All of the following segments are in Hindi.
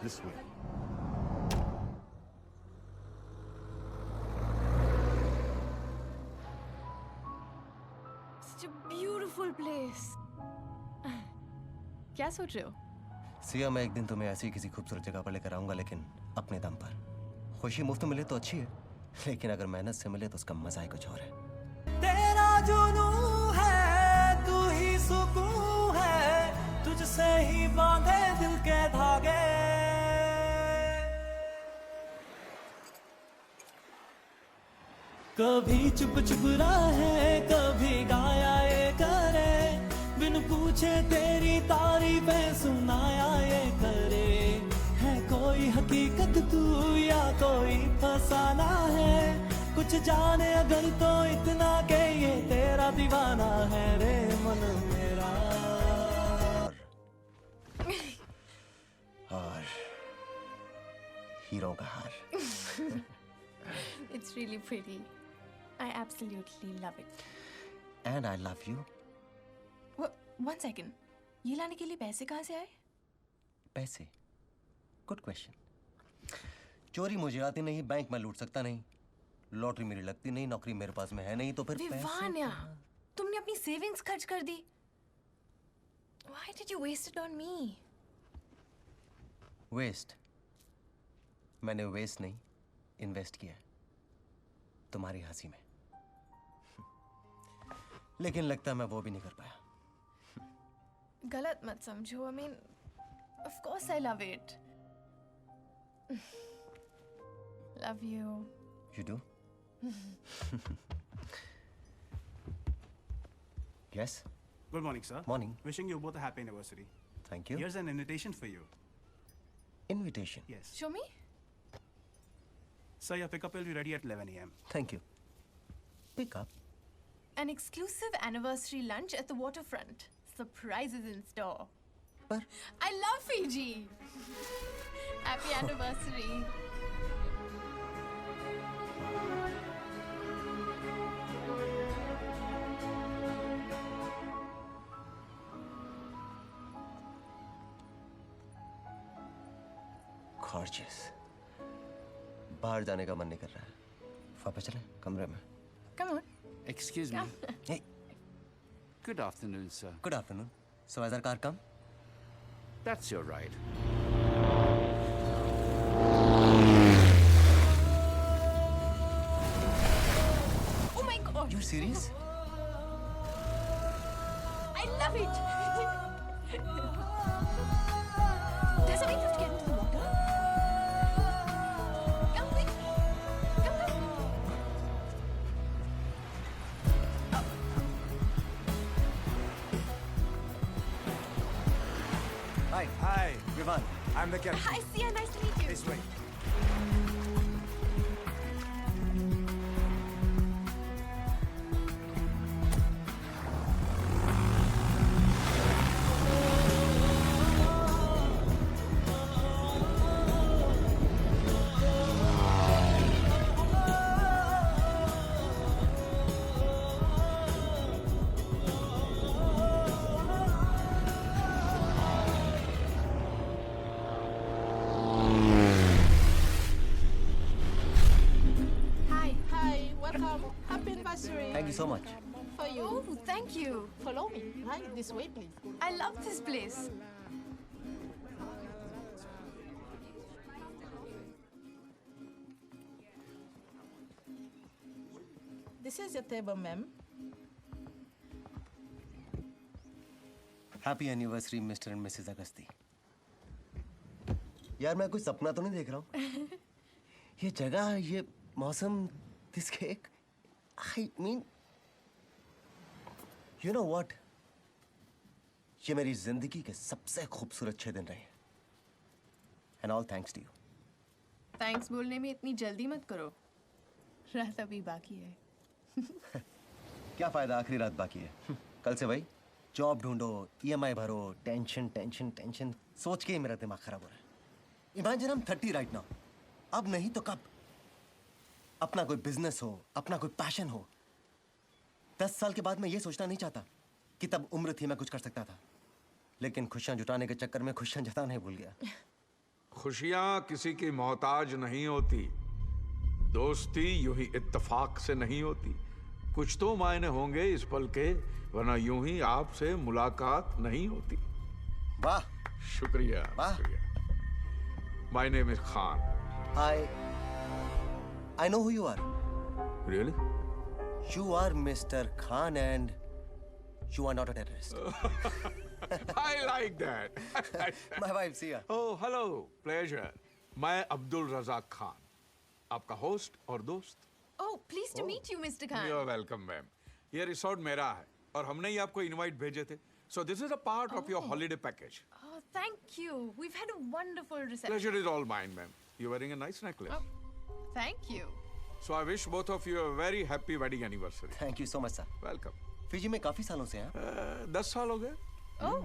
This way. Such a beautiful place. क्या सोच रहे हो? सिया, मैं एक दिन तुम्हें ऐसी किसी खूबसूरत जगह पर लेकर आऊंगा, लेकिन अपने दम पर। खुशी मुफ्त मिले तो अच्छी है, लेकिन अगर मेहनत से मिले तो उसका मजा ही कुछ और है। तेरा जुनू है, तू ही सुकून है, तुझसे ही बांधे दिल के धागे। कभी चुप चुप रहे, कभी गाया ये करे, बिन पूछे तेरी तारीफें सुनाया ये करे। है कोई हकीकत तू या कोई फसाना है, कुछ जाने अगर तो इतना के ये तेरा दीवाना है रे मन मेरा। और हीरो का हार। It's really pretty. I absolutely love it. And I love you. One second. ये लाने के लिए पैसे कहाँ से आए? पैसे? Good question. चोरी मुझे आती नहीं, बैंक में लूट सकता नहीं, लॉटरी मेरी लगती नहीं, नौकरी मेरे पास में है नहीं, तो फिर विवान्या, तुमने अपनी सेविंग्स खर्च कर दी। Why did you waste it on me? Waste? मैंने वेस्ट नहीं, इन्वेस्ट किया तुम्हारी हंसी में। लेकिन लगता है मैं वो भी नहीं कर पाया। गलत मत समझो। I mean, of course I love it. Love you. You do? Yes? Good morning, sir. Morning. Wishing you both a happy anniversary. Thank you. Here's an invitation for you. Invitation. Yes. Show me. Sir, your pickup will be ready at 11 a.m. Thank you. Pick up. An exclusive anniversary lunch at the waterfront. Surprises in store. पर I love Fiji. Happy anniversary. Gorgeous. बाहर जाने का मन नहीं कर रहा है। वापस चलें कमरे में। Come on. Excuse me. Hey, Good afternoon, sir. good afternoon. So has our car come? That's your ride. Oh my God. You're serious? I love it. There's a way to get into the water. Come quick. Come. Hi, Hi, Vivan. I'm the captain. Hi, Sia. Nice to meet you. This way. Hi. Hi, welcome. Happy anniversary. Thank you so much. For you. Oh, thank you. Follow me. Right, this way, please. I love this place. This is your table, ma'am. Happy anniversary mister and Mrs Agasti. यार मैं कोई सपना तो नहीं देख रहा हूँ? ये जगह, ये मौसम, this cake, I mean, you know what, ये मेरी जिंदगी के सबसे खूबसूरत 6 दिन रहे। And all thanks to you. Thanks बोलने में इतनी जल्दी मत करो। रात अभी बाकी है। क्या फायदा, आखिरी रात बाकी है। कल से भाई जॉब ढूंढो, ईएमआई भरो, टेंशन टेंशन टेंशन, सोच के ही मेरा दिमाग खराब हो रहा है। इमेजिन हम 30 राइट नाउ, अब नहीं तो कब? अपना कोई बिजनेस हो, अपना कोई पैशन हो। 10 साल के बाद मैं ये सोचना नहीं चाहता कि तब उम्र थी मैं कुछ कर सकता था, लेकिन खुशियां जुटाने के चक्कर में खुशियां जताना ही भूल गया। खुशियां किसी की मोहताज नहीं होती, दोस्ती यूं ही इत्तेफाक से नहीं होती। कुछ तो मायने होंगे इस पल के, वरना यूं ही आपसे मुलाकात नहीं होती। वाह। शुक्रिया वाह। शुक्रिया। My name is Khan. I know who you are. Really? You are Mr. Khan and you are not a terrorist. I like that. My wife Sia. Oh, hello. Pleasure. मैं अब्दुल रज़ाक खान, आपका होस्ट और दोस्त। Oh, pleased to meet you, Mr. Khan. You're welcome, ma'am. ये रिसोर्ट मेरा है और हमने ही आपको इनवाइट भेजे थे। So this is a part of your holiday package. Oh, thank you. We've had a wonderful reception. Pleasure is all mine, ma'am. You're wearing a nice necklace. Oh, thank you. So I wish both of you a very happy wedding anniversary. Thank you so much, sir. Welcome. Fiji में काफी सालों से हैं। 10 साल हो गए? Oh,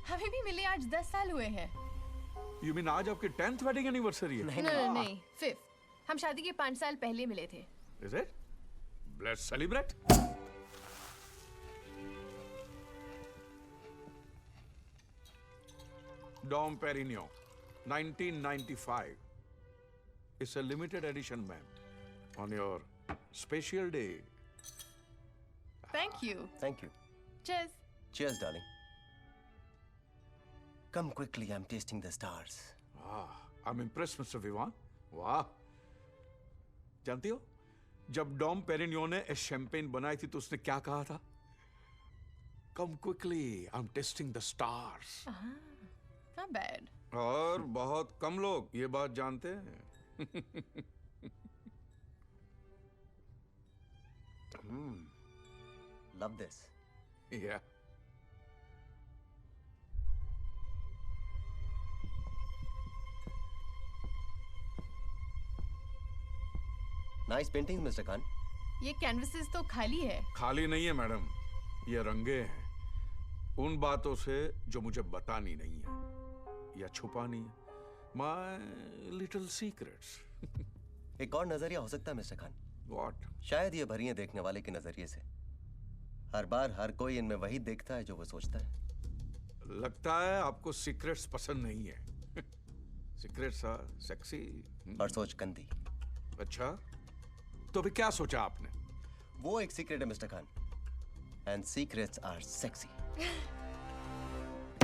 हमें भी मिले आज 10 साल हुए हैं। You mean आज आपकी 10th wedding anniversary है? नहीं, 5th। हम शादी के 5 साल पहले मिले थे। Is it? Let's celebrate. Dom Perignon, 1995. It's a limited edition, ma'am. On your special day. Thank you. Thank you. Cheers. Cheers, darling. Come quickly, I'm tasting the stars. I'm impressed, Mr. Vivan. वाह। जानती हो, जब डॉम पेरिनियो ने शैंपेन बनाई थी तो उसने क्या कहा था? Come quickly, I'm tasting the stars. Not bad. और बहुत कम लोग ये बात जानते हैं। Love this. Yeah. Nice paintings, Mr. Khan. ये कैनवसेस तो खाली है। खाली नहीं है मैडम, ये रंगे हैं उन बातों से जो मुझे बतानी नहीं है या छुपानी है। My little secrets. एक और नजरिया हो सकता है मिस्टर खान। What? शायद ये भरी हैं देखने वाले के नजरिए से। हर बार हर कोई इनमें वही देखता है जो वो सोचता है। लगता है आपको सीक्रेट्स पसंद नहीं है। Secrets are sexy. और सोच गंदी। अच्छा, तो भी क्या सोचा आपने? वो एक सीक्रेट है mister Khan. And secrets are sexy.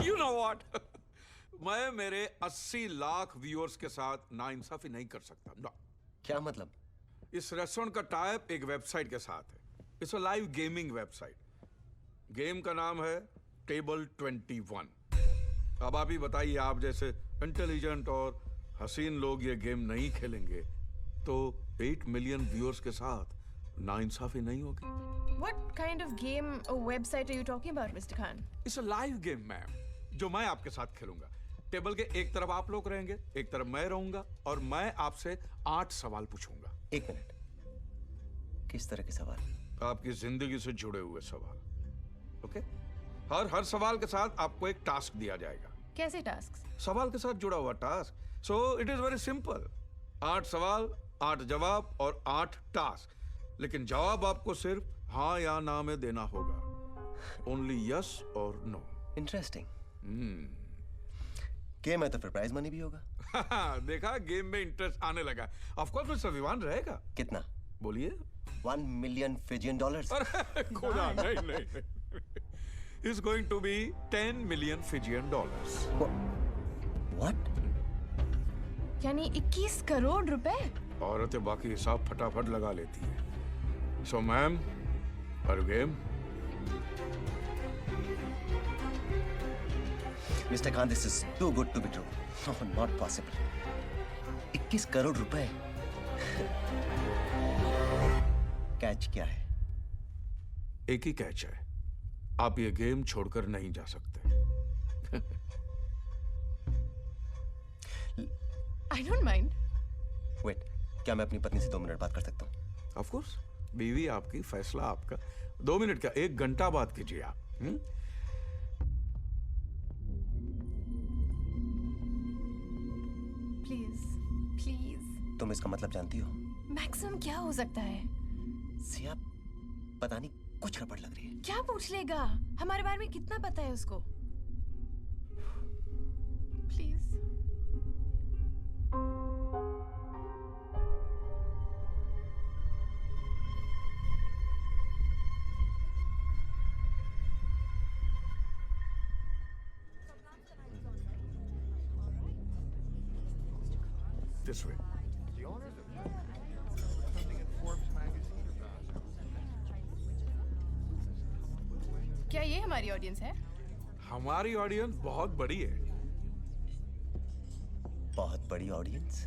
You know what? मैं मेरे 80 लाख व्यूअर्स के साथ नाइंसाफी नहीं कर सकता। No. क्या मतलब? इस रेस्टोरेंट का टाइप एक वेबसाइट के साथ है। It's a live gaming website. Game का नाम है टेबल 21। अब आप ही बताइए, आप जैसे इंटेलिजेंट और हसीन लोग ये गेम नहीं खेलेंगे तो 8 मिलियन व्यूअर्स के साथ नाइंसाफी नहीं होगी। What kind of game or website are you talking about, Mr. Khan? It's a live game ma'am, जो मैं आपके साथ खेलूंगा। टेबल के एक तरफ आप लोग रहेंगे, एक तरफ मैं रहूंगा और मैं आपसे 8 सवाल पूछूंगा। एक मिनट, किस तरह के सवाल? आपकी जिंदगी से जुड़े हुए सवाल। ओके? हर सवाल के साथ आपको एक टास्क दिया जाएगा। कैसे टास्क? सवाल के साथ जुड़ा हुआ task. So it is very simple. 8 सवाल, 8 जवाब और 8 टास्क। लेकिन जवाब आपको सिर्फ हाँ या ना में देना होगा। ओनली यस और नो। इंटरेस्टिंग। गेम है तो फिर प्राइज मनी भी होगा। देखा, गेम में इंटरेस्ट आने लगा। ऑफ कोर्स मिस्टर विवान रहेगा। कितना? बोलिए। $1 million Fijian dollars। अरे खुदा, नहीं। It's going to be 10 million Fijian dollars. What? यानी 21 करोड़ रुपए? औरतें बाकी हिसाब फटाफट लगा लेती हैं। So ma'am, are you game? Mr. Khan, this is too good to be true. No, not possible. 21 crore रुपए। कैच क्या है? एक ही कैच है, आप ये गेम छोड़कर नहीं जा सकते। I don't mind. Wait, क्या मैं अपनी पत्नी से 2 मिनट बात कर सकता हूँ? Of course, बीवी आपकी, फैसला आपका। 2 मिनट का, 1 घंटा बात कीजिए आप। Please. तुम इसका मतलब जानती हो? मैक्सिमम क्या हो सकता है? सिया, पता नहीं कुछ गड़बड़ लग रही है। क्या पूछ लेगा? हमारे बारे में कितना पता है उसको? Please. This way. क्या ये हमारी ऑडियंस है? हमारी ऑडियंस बहुत बड़ी है। बहुत बड़ी audience.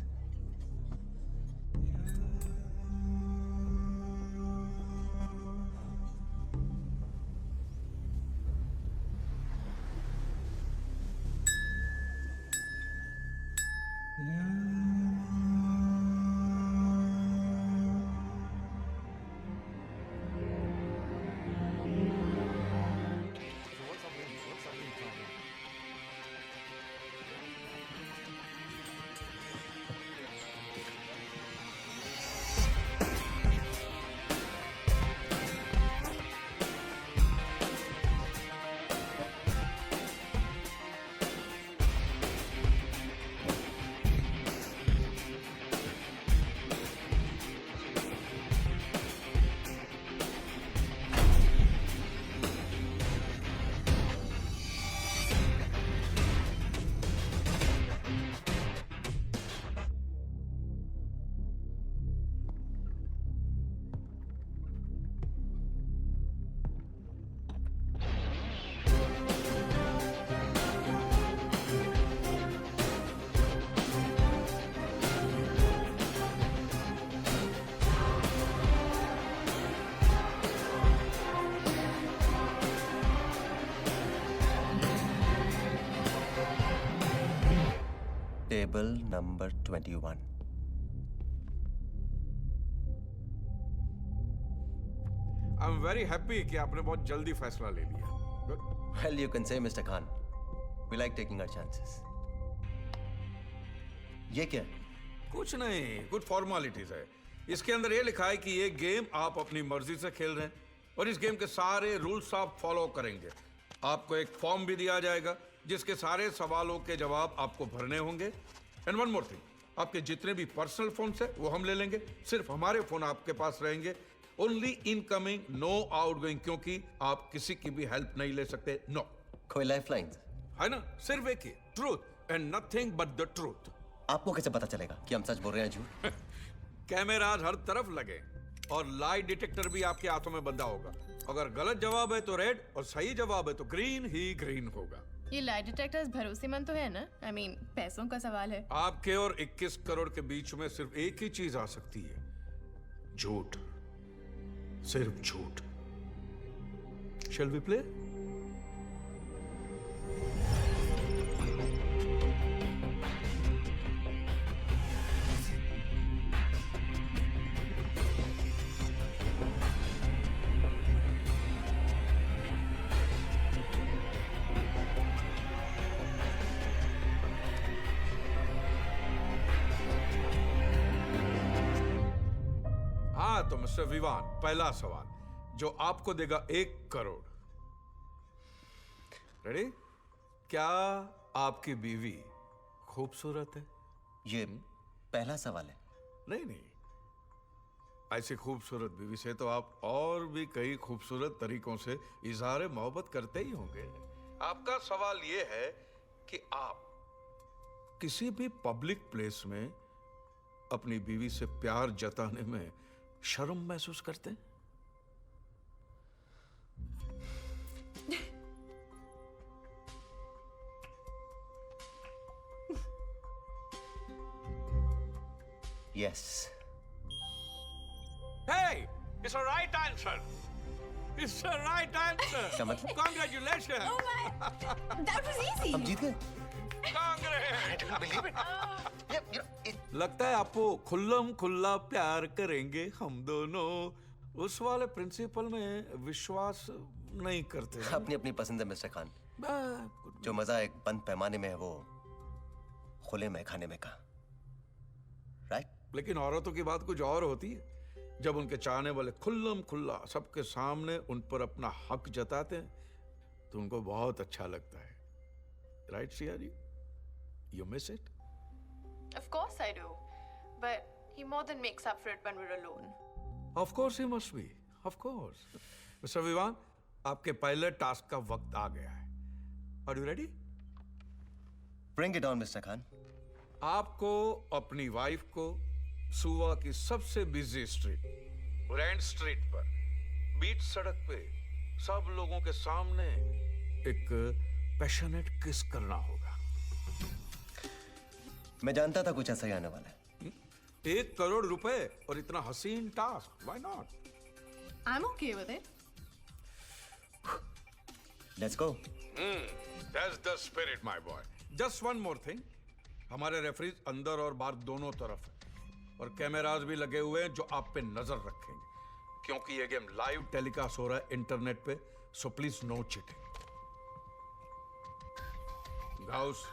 Table number 21। I am very happy कि आपने बहुत जल्दी फैसला ले लिया। Good. Well, you can say, Mr. Khan, we like taking our chances. ये क्या है? कुछ नहीं, कुछ फॉर्मेलिटीज है। इसके अंदर ये लिखा है कि ये गेम आप अपनी मर्जी से खेल रहे हैं और इस गेम के सारे रूल्स आप फॉलो करेंगे। आपको एक फॉर्म भी दिया जाएगा जिसके सारे सवालों के जवाब आपको भरने होंगे। एंड वन मोर थिंग, आपके जितने भी पर्सनल फोन्स है वो हम ले लेंगे। सिर्फ हमारे फोन आपके पास रहेंगे। ओनली इनकमिंग, नो आउटगोइंग, क्योंकि आप किसी की भी हेल्प नहीं ले सकते। नो। कोई लाइफलाइन है ना? सिर्फ एक ही, truth and nothing but the truth. आपको कैसे पता चलेगा कि हम सच बोल रहे हैं झूठ? कैमराज हर तरफ लगे और लाई डिटेक्टर भी आपके हाथों में बंधा होगा। अगर गलत जवाब है तो रेड और सही जवाब है तो ग्रीन ही ग्रीन होगा। ये लाई डिटेक्टर्स भरोसेमंद तो है ना? I mean, पैसों का सवाल है। आपके और 21 करोड़ के बीच में सिर्फ एक ही चीज आ सकती है, झूठ। सिर्फ झूठ। Shall we play? हाँ तो मिस्टर विवान, पहला सवाल जो आपको देगा 1 करोड़। रेडी? क्या आपकी बीवी खूबसूरत है? ये पहला सवाल है। नहीं नहीं, ऐसी खूबसूरत बीवी से तो आप और भी कई खूबसूरत तरीकों से इजहार मोहब्बत करते ही होंगे। आपका सवाल यह है कि आप किसी भी पब्लिक प्लेस में अपनी बीवी से प्यार जताने में शर्म महसूस करते हैं? Yes. Hey, it's a right answer. It's a right answer. क्या मतलब? Congratulations. Oh my, that was easy. हम जीत गए। Congrats. लगता है आपको खुल्लम खुल्ला प्यार करेंगे हम दोनों। उस वाले प्रिंसिपल में विश्वास नहीं करते। अपनी अपनी पसंद है मिस्टर खान। जो मजा एक बंद पैमाने में है वो खुले में खाने में का। राइट? लेकिन औरतों की बात कुछ और होती है। जब उनके चाहने वाले खुल्लम खुल्ला सबके सामने उन पर अपना हक जताते हैं तो उनको बहुत अच्छा लगता है। राइट सियारी? You miss it? Of course I do, but he more than makes up for it when we're alone. Of course he must be. Of course. Mr. Vivaan, आपके पहले टास्क का वक्त आ गया है। Are you ready? Bring it on, Mr. Khan. आपको अपनी वाइफ को सुबह की सबसे बिजी स्ट्रीट ग्रैंड स्ट्रीट पर बीच सड़क पे सब लोगों के सामने एक पैशनेट किस करना होगा। मैं जानता था कुछ ऐसा ही आने वाला है। 1 करोड़ रुपए और इतना हसीन task, why not? I'm okay with it. Let's go. That's the spirit, my boy. Just one more thing. हमारे रेफरीज अंदर और बाहर दोनों तरफ है और कैमरास भी लगे हुए हैं जो आप पे नजर रखेंगे, क्योंकि ये गेम लाइव टेलीकास्ट हो रहा है इंटरनेट पे, सो प्लीज नो चीटिंग। गाउस,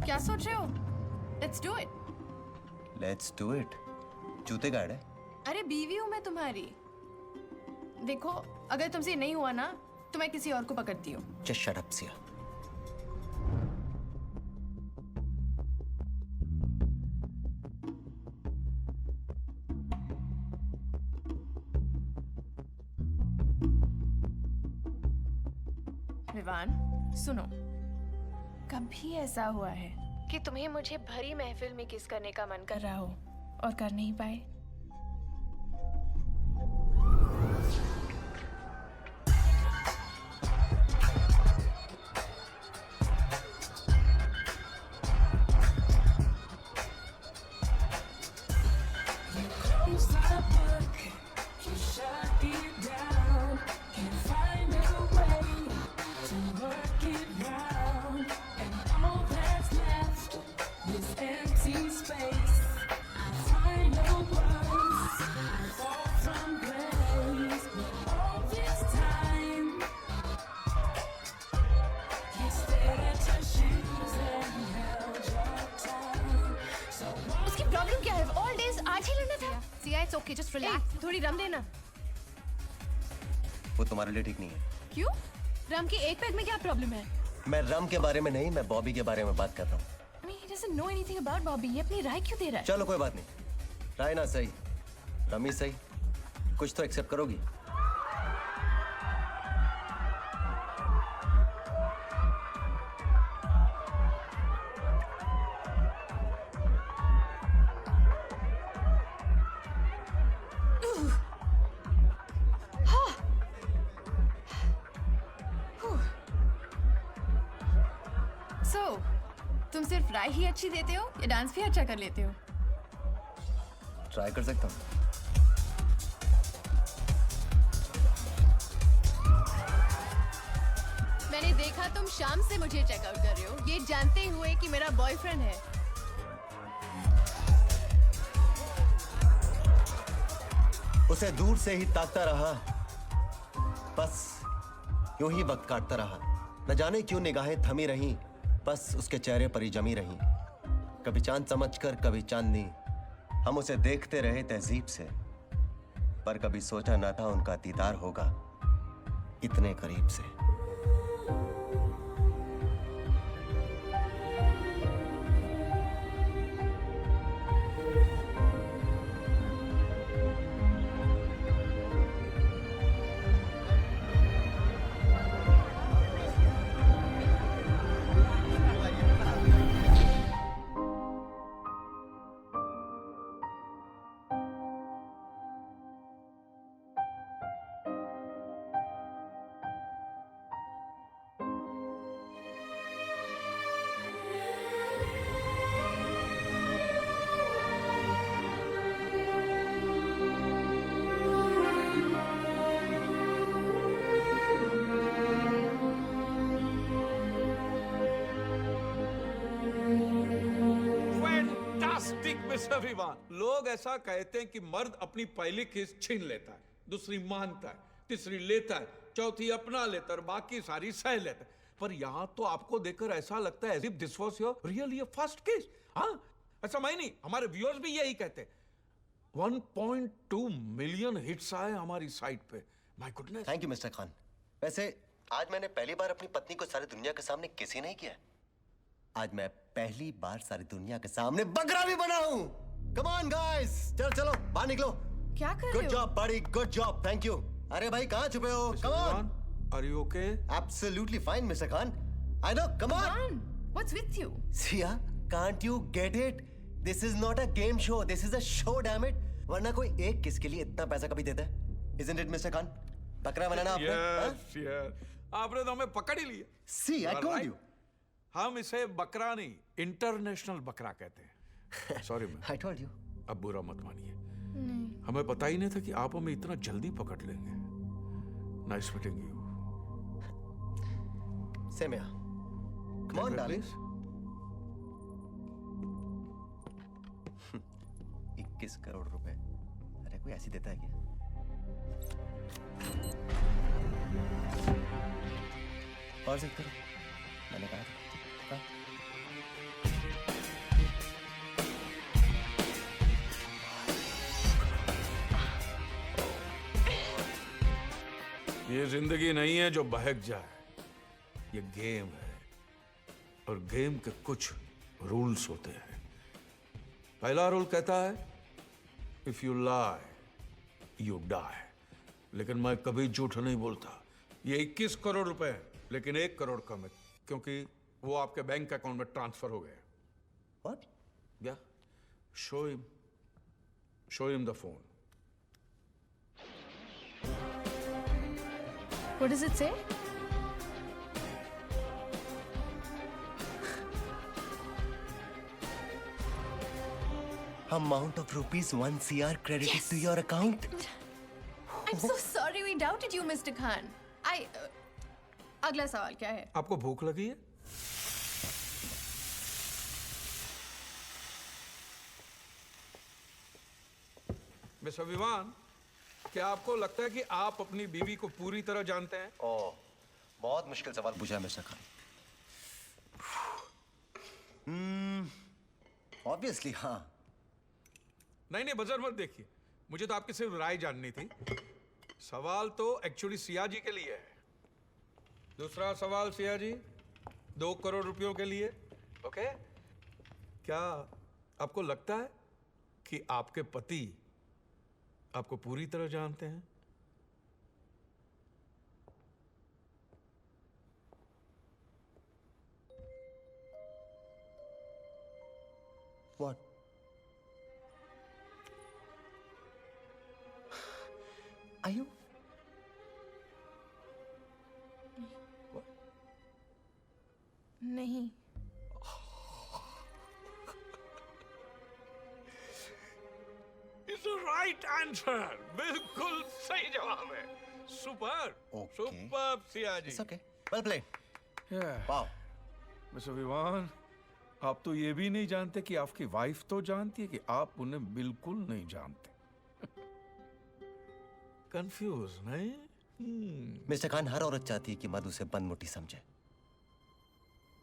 क्या सोच रहे हो? Let's do it. Let's do it. जूते गाड़ है। अरे बीवी हूं मैं तुम्हारी। देखो, अगर तुमसे नहीं हुआ ना तो मैं किसी और को पकड़ती हूँ। Just shut up Siya. Vivaan, सुनो, कभी ऐसा हुआ है कि तुम्हें मुझे भरी महफिल में किस करने का मन कर रहा हो और कर नहीं पाए? उसकी प्रॉब्लम क्या है? ऑल डेज आज ही लेना था। Siya, it's okay, just relax. थोड़ी रम देना। वो तुम्हारे लिए ठीक नहीं है। क्यों? रम के एक पैक में क्या प्रॉब्लम है? मैं रम के बारे में नहीं, मैं बॉबी के बारे में बात कर रहा हूँ। I mean, he doesn't know anything about Bobby. ये अपनी राय क्यों दे रहा है? चलो कोई बात नहीं, राय ना सही, रमी सही, कुछ तो एक्सेप्ट करोगी। So, तुम सिर्फ राय ही अच्छी देते हो या डांस भी अच्छा कर लेते हो? ट्राई कर सकता हूँ। मैंने देखा तुम शाम से मुझे चेकआउट कर रहे हो, ये जानते हुए कि मेरा बॉयफ्रेंड है। उसे दूर से ही ताकता रहा, बस यूं ही वक्त काटता रहा। न जाने क्यों निगाहें थमी रहीं, बस उसके चेहरे पर ही जमी रहीं। कभी चांद समझकर, कभी चांदनी, हम उसे देखते रहे तहजीब से, पर कभी सोचा ना था उनका दीदार होगा इतने करीब से। मिस्टर विवान, लोग ऐसा कहते हैं कि मर्द अपनी पहली किस छीन लेता है, दूसरी मानता है, तीसरी लेता है, चौथी अपना लेता है और बाकी सारी सह लेता है। पर यहां तो आपको देखकर ऐसा लगता है as if this was your really your first kiss। हाँ, ऐसा मैं नहीं, हमारे व्यूअर्स भी यही कहते हैं। 1.2 मिलियन हिट्स आए हमारी साइट पे। My goodness. Thank you mister Khan. वैसे आज मैंने पहली बार अपनी पत्नी को सारी दुनिया के सामने किसी नहीं किया। आज मैं पहली बार सारी दुनिया के सामने बकरा भी बना हूं। कम ऑन गाइस, चलो चलो बाहर निकलो। क्या कर गुड रहे हो? जॉब बड़ी, गुड जॉब, थैंक यू। अरे भाई कहाँ छुपे हो? Come on. Are you okay? Absolutely fine mister Khan. I know, come on. Khan, what's with you? Siya, can't you get it? This is not a game show. This is a show, damn it. वरना कोई एक किस के लिए इतना पैसा कभी देता है? Isn't it, Mr. Khan? बकरा बनाना आपने? हाँ? यस यस, आपने तो हमें पकड़ ही लिया। See, I told Right. you. हम इसे बकरा नहीं, इंटरनेशनल बकरा कहते हैं। Sorry ma'am, I told you. अब बुरा मत मानिए। हमें पता ही नहीं था कि आप हमें इतना जल्दी पकड़ लेंगे। Nice meeting you. Same here. Come on, darling. 21 crore रुपए। अरे कोई ऐसी देता है क्या? और जिद करो। मैंने कहा था। ये जिंदगी नहीं है जो बहक जाए, ये गेम है और गेम के कुछ रूल्स होते हैं। पहला रूल कहता है if you lie you die, लेकिन मैं कभी झूठ नहीं बोलता। ये 21 करोड़ रुपए है, लेकिन 1 करोड़ कम है क्योंकि वो आपके बैंक अकाउंट में ट्रांसफर हो गए। What? या show him the phone. What does it say? Amount of rupees 1 CR credited to your account. I'm so sorry we doubted you, Mr. Khan. अगला सवाल क्या है? आपको भूख लगी है? मिस्टर विवान, क्या आपको लगता है कि आप अपनी बीवी को पूरी तरह जानते हैं? ओह, बहुत मुश्किल सवाल पूछा है मिस्टर खान। ऑब्वियसली हाँ। नहीं नहीं, बजर मत देखिए, मुझे तो आपकी सिर्फ राय जाननी थी। सवाल तो एक्चुअली सिया जी के लिए है। दूसरा सवाल सिया जी, 2 करोड़ रुपयों के लिए। ओके, क्या आपको लगता है कि आपके पति आपको पूरी तरह जानते हैं? What? Are you? नहीं। It's the right answer. बिल्कुल सही जवाब है। Super, Okay. Super Siya ji. It's okay. Well played. Wow. Mister Vivaan, आप तो ये भी नहीं जानते कि आपकी वाइफ तो जानती है कि आप उन्हें बिल्कुल नहीं जानते। कंफ्यूज नहीं? मिस्टर खान, हर औरत चाहती है कि मर्द उसे बंद मुट्ठी समझे,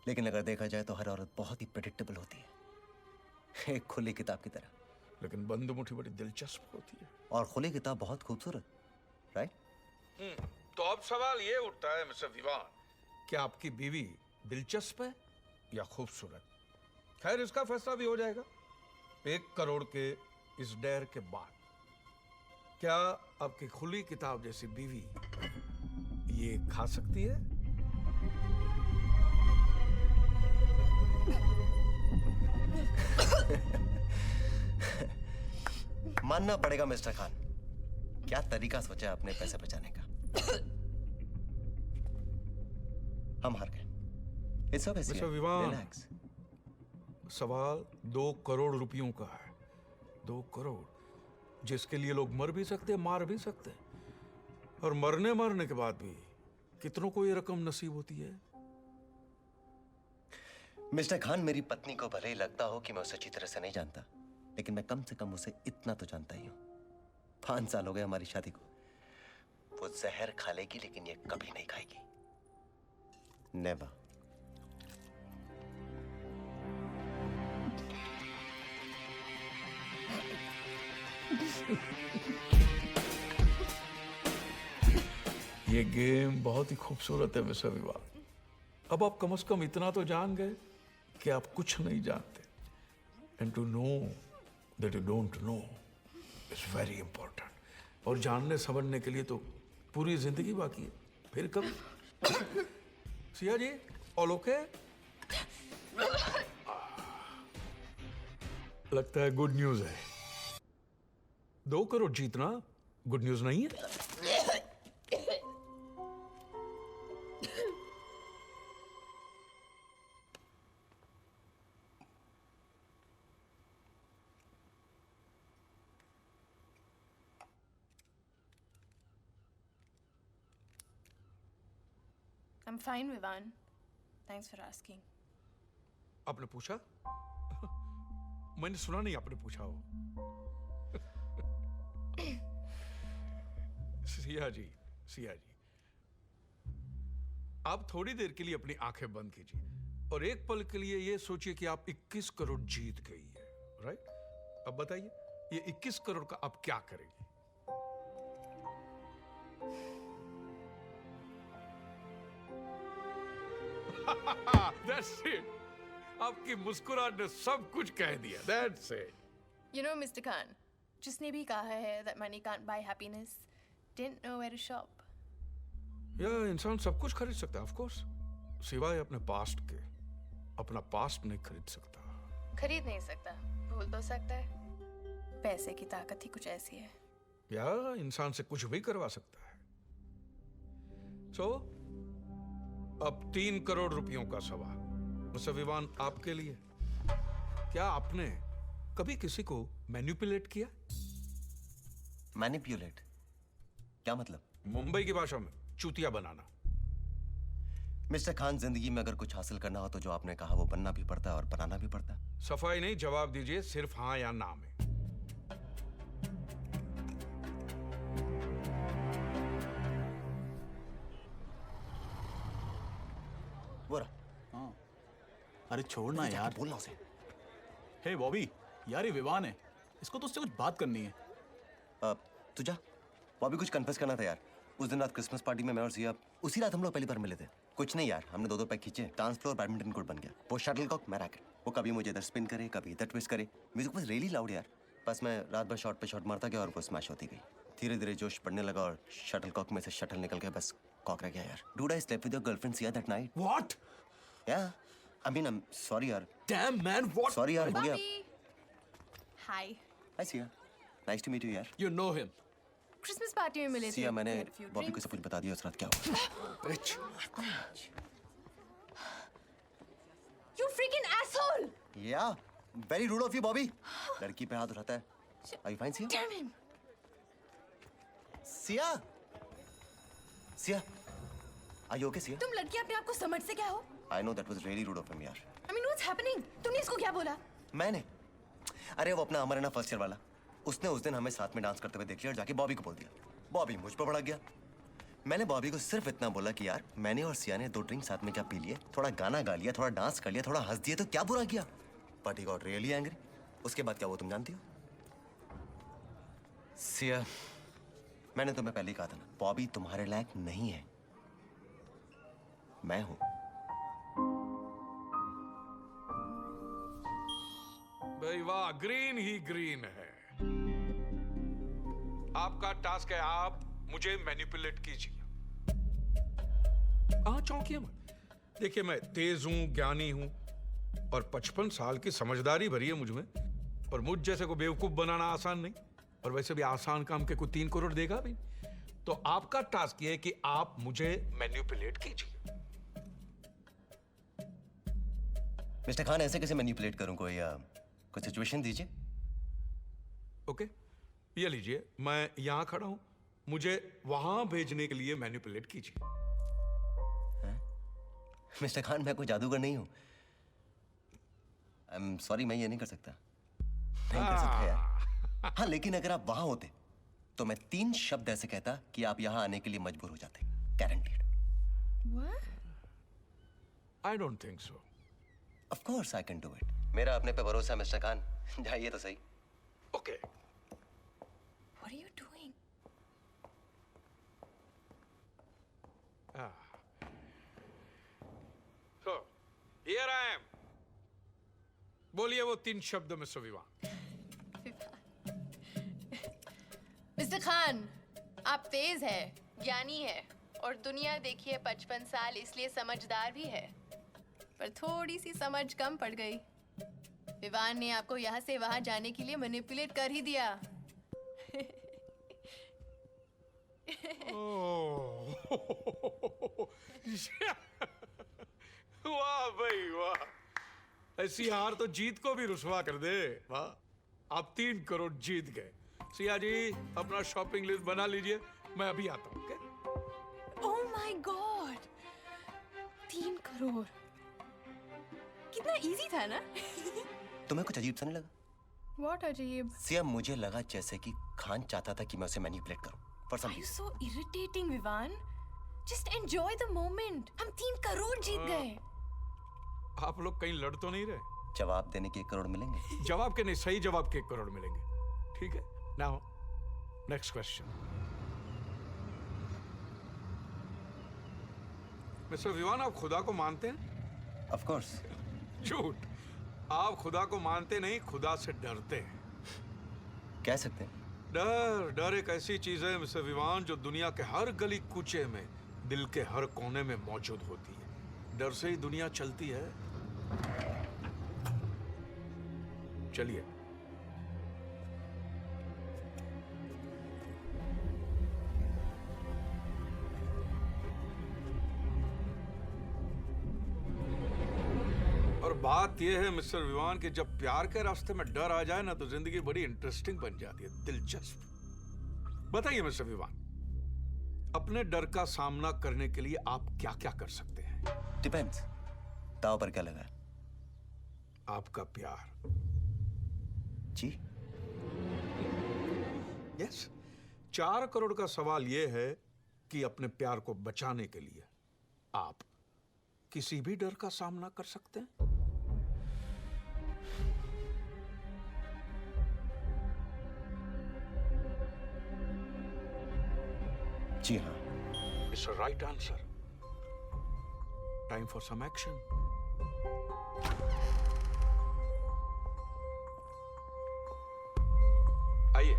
लेकिन अगर देखा जाए तो हर औरत बहुत ही प्रेडिक्टेबल होती है, एक खुली किताब की तरह। लेकिन बंद मुट्ठी बड़ी दिलचस्प होती है। और खुली किताब बहुत खूबसूरत, राइट? तो अब सवाल ये उठता है मिस्टर विवान, क्या आपकी बीवी दिलचस्प है या खूबसूरत? खैर, इसका फैसला भी हो जाएगा 1 करोड़ के इस डेर के बाद। क्या आपकी खुली किताब जैसी बीवी ये खा सकती है? मानना पड़ेगा मिस्टर खान, क्या तरीका सोचा आपने पैसे बचाने का। हम हार गए। It's okay, mister Sia. Vivaan, Relax. सवाल 2 करोड़ रुपयों का है। 2 करोड़ जिसके लिए लोग मर भी सकते, मार भी सकते, और मरने के बाद भी कितनों को ये रकम नसीब होती है। मिस्टर खान, मेरी पत्नी को भले ही लगता हो कि मैं उसे अच्छी तरह से नहीं जानता, लेकिन मैं कम से कम उसे इतना तो जानता ही हूँ। 5 साल हो गए हमारी शादी को। वो जहर खा लेगी लेकिन ये कभी नहीं खाएगी। नेवर। ये गेम बहुत ही खूबसूरत है मिस्टर विवाह। अब आप कम से कम इतना तो जान गए कि आप कुछ नहीं जानते। And to know that you don't know is very important. और जानने समझने के लिए तो पूरी जिंदगी बाकी है। फिर कभी सिया जी ऑल ओके? लगता है गुड न्यूज है। 2 करोड़ जीतना गुड न्यूज नहीं है? I'm fine, Vivan. Thanks for asking. आपने पूछा? मैंने सुना नहीं आपने पूछा हो। सिया जी, आप थोड़ी देर के लिए अपनी आंखें बंद कीजिए और एक पल के लिए ये सोचिए कि आप 21 करोड़ जीत गई है, राइट? अब बताइए, ये 21 करोड़ का आप क्या करेंगे? That's it. आपकी मुस्कुराहट ने सब कुछ कह दिया। That's it. You know, Mr. Khan, जिसने भी कहा है that money can't buy happiness, didn't know where to shop. या इंसान सब कुछ खरीद सकता है, of course, सिवाय अपने पास्ट के। अपना पास्ट नहीं खरीद सकता। खरीद नहीं सकता, भूल तो सकता है। पैसे की ताकत ही कुछ ऐसी है। या इंसान से कुछ भी करवा सकता है। So, अब 3 करोड़ रुपयों का सवाल मिस्टर विवान आपके लिए। क्या आपने कभी किसी को मैनिपुलेट किया? मैनिपुलेट? क्या मतलब? मुंबई की भाषा में चूतिया बनाना। मिस्टर खान, जिंदगी में अगर कुछ हासिल करना हो तो जो आपने कहा वो बनना भी पड़ता है और बनाना भी पड़ता है। सफाई नहीं, जवाब दीजिए सिर्फ हाँ या ना में। वो रहा। अरे छोड़ ना यार। बोलना उसे। हे बॉबी, यार ये विवान है, इसको तो उससे कुछ बात करनी है। तू जा। बॉबी कुछ कन्फेस करना था यार। उस दिन रात क्रिसमस पार्टी में मैं और सिया, उसी रात हम लोग पहली बार मिले थे। कुछ नहीं यार, हमने 2-2 पैक खींचे, डांस फ्लोर बैडमिंटन कोर्ट बन गया। वो शटलकॉक, मैं रैकेट। वो कभी मुझे इधर स्पिन करे, कभी इधर ट्विस्ट करे। म्यूजिक वाज रियली लाउड यार। बस मैं रात भर शॉट पे शॉट मारता गया और वो स्मैश होती गई। धीरे धीरे जोश बढ़ने लगा और शटलकॉक में से शटल निकल गया, बस कॉक रह गया यार। Dude, I slept with your girlfriend Siya that night. What? Yeah, I mean, I'm sorry यार। Damn man, what? Sorry यार, हो गया। Hi. Hi Siya, nice to meet you यार। You know him. Christmas party में मिले थे। सिया, मैंने We had a few Bobby को drinks. सब कुछ बता दिया उस रात क्या हुआ। Bitch. You freaking asshole! Yeah, very rude of you, Bobby. लड़की पे हाथ उठाता है। Are you fine Siya? Damn him! Siya, Siya, are you okay Siya? तुम लड़की अपने आप को समझ से क्या हो? I know that was really rude of him यार। I mean, what's happening? तुमने इसको क्या बोला? मैंने, अरे वो अपना अमर है ना फर्स्ट ईयर वाला, उसने उस दिन हमें साथ में डांस करते हुए देख लिया और जाके बॉबी को बोल दिया। बॉबी मुझ पर भड़क गया। मैंने बॉबी को सिर्फ इतना बोला कि यार मैंने और सिया ने 2 ड्रिंक साथ में क्या पी लिए, थोड़ा गाना गा लिया, थोड़ा डांस कर लिया, थोड़ा हंस दिया, तो क्या बुरा किया? But he got really angry. उसके बाद क्या वो तुम जानती हो? सिया, मैंने तुम्हें पहले ही कहा था ना, बॉबी तुम्हारे लायक नहीं है, मैं हूं। भाई वाह, ग्रीन ही ग्रीन है। आपका टास्क है, आप मुझे मैनिपुलेट कीजिए। हाँ, चौंकिए मत। देखिए, मैं तेज हूं, ज्ञानी हूं और 55 साल की समझदारी भरी है मुझ में, और मुझ जैसे को बेवकूफ बनाना आसान नहीं, और वैसे भी आसान काम के कोई 3 करोड़ देगा भी। तो आपका टास्क ये है कि आप मुझे मैनिपुलेट कीजिए। मिस्टर खान, ऐसे कैसे मैनिपुलेट करूं? कोई सिचुएशन दीजिए। ओके, ये लीजिए, मैं यहां खड़ा हूं, मुझे वहां भेजने के लिए मैनिपुलेट कीजिए। मिस्टर खान, मैं कोई जादूगर नहीं हूं। आई एम सॉरी, मैं ये नहीं कर सकता। नहीं कर सकता यार। हाँ, लेकिन अगर आप वहां होते तो मैं 3 शब्द ऐसे कहता कि आप यहाँ आने के लिए मजबूर हो जाते। Guaranteed. What? I don't think so. Of course I can do it. मेरा अपने पे भरोसा है मिस्टर खान। जाइए तो सही। Okay. What are you doing? So, here I am. बोलिए वो 3 शब्द मिस्टर विवान। मिस्टर खान, आप तेज है, ज्ञानी है और दुनिया देखिए 55 साल, इसलिए समझदार भी है, पर थोड़ी सी समझ कम पड़ गई। विवान ने आपको यहाँ से वहाँ जाने के लिए मैनिपुलेट कर ही दिया। वाह भाई वाह, ऐसी हार तो जीत को भी रुसवा कर दे। वाह, आप 3 करोड़ जीत गए। सिया जी अपना शॉपिंग लिस्ट बना लीजिए, मैं अभी आता हूँ। ओह माय गॉड, 3 करोड़, कितना इजी था ना? तुम्हें कुछ अजीब सा नहीं लगा? What अजीब? सिया, मुझे लगा जैसे कि खान चाहता था कि मैं उसे मैनिपुलेट करूं for some Are you reason. so irritating, विवान? Just enjoy the moment. हम 3 करोड़ जीत गए। आप लोग कहीं लड़ तो नहीं रहे? जवाब देने के 1 करोड़ मिलेंगे। जवाब के नहीं, सही जवाब के 1 करोड़ मिलेंगे। ठीक है, now next question. Mister Vivaan, आप खुदा को मानते हैं? Of course. झूठ, आप खुदा को मानते नहीं, खुदा से डरते हैं। कह सकते हैं। डर एक ऐसी चीज है मिस्टर विवान जो दुनिया के हर गली कूचे में, दिल के हर कोने में मौजूद होती है। डर से ही दुनिया चलती है। चलिए, और बात यह है मिस्टर विवान कि जब प्यार के रास्ते में डर आ जाए ना तो जिंदगी बड़ी इंटरेस्टिंग बन जाती है, दिलचस्प। बताइए मिस्टर विवान, अपने डर का सामना करने के लिए आप क्या क्या कर सकते हैं? डिपेंड्स, दाव पर क्या लगा है? आपका प्यार। जी यस, 4 करोड़ का सवाल यह है कि अपने प्यार को बचाने के लिए आप किसी भी डर का सामना कर सकते हैं। जी हाँ। It's a right answer. Time for some action. आइए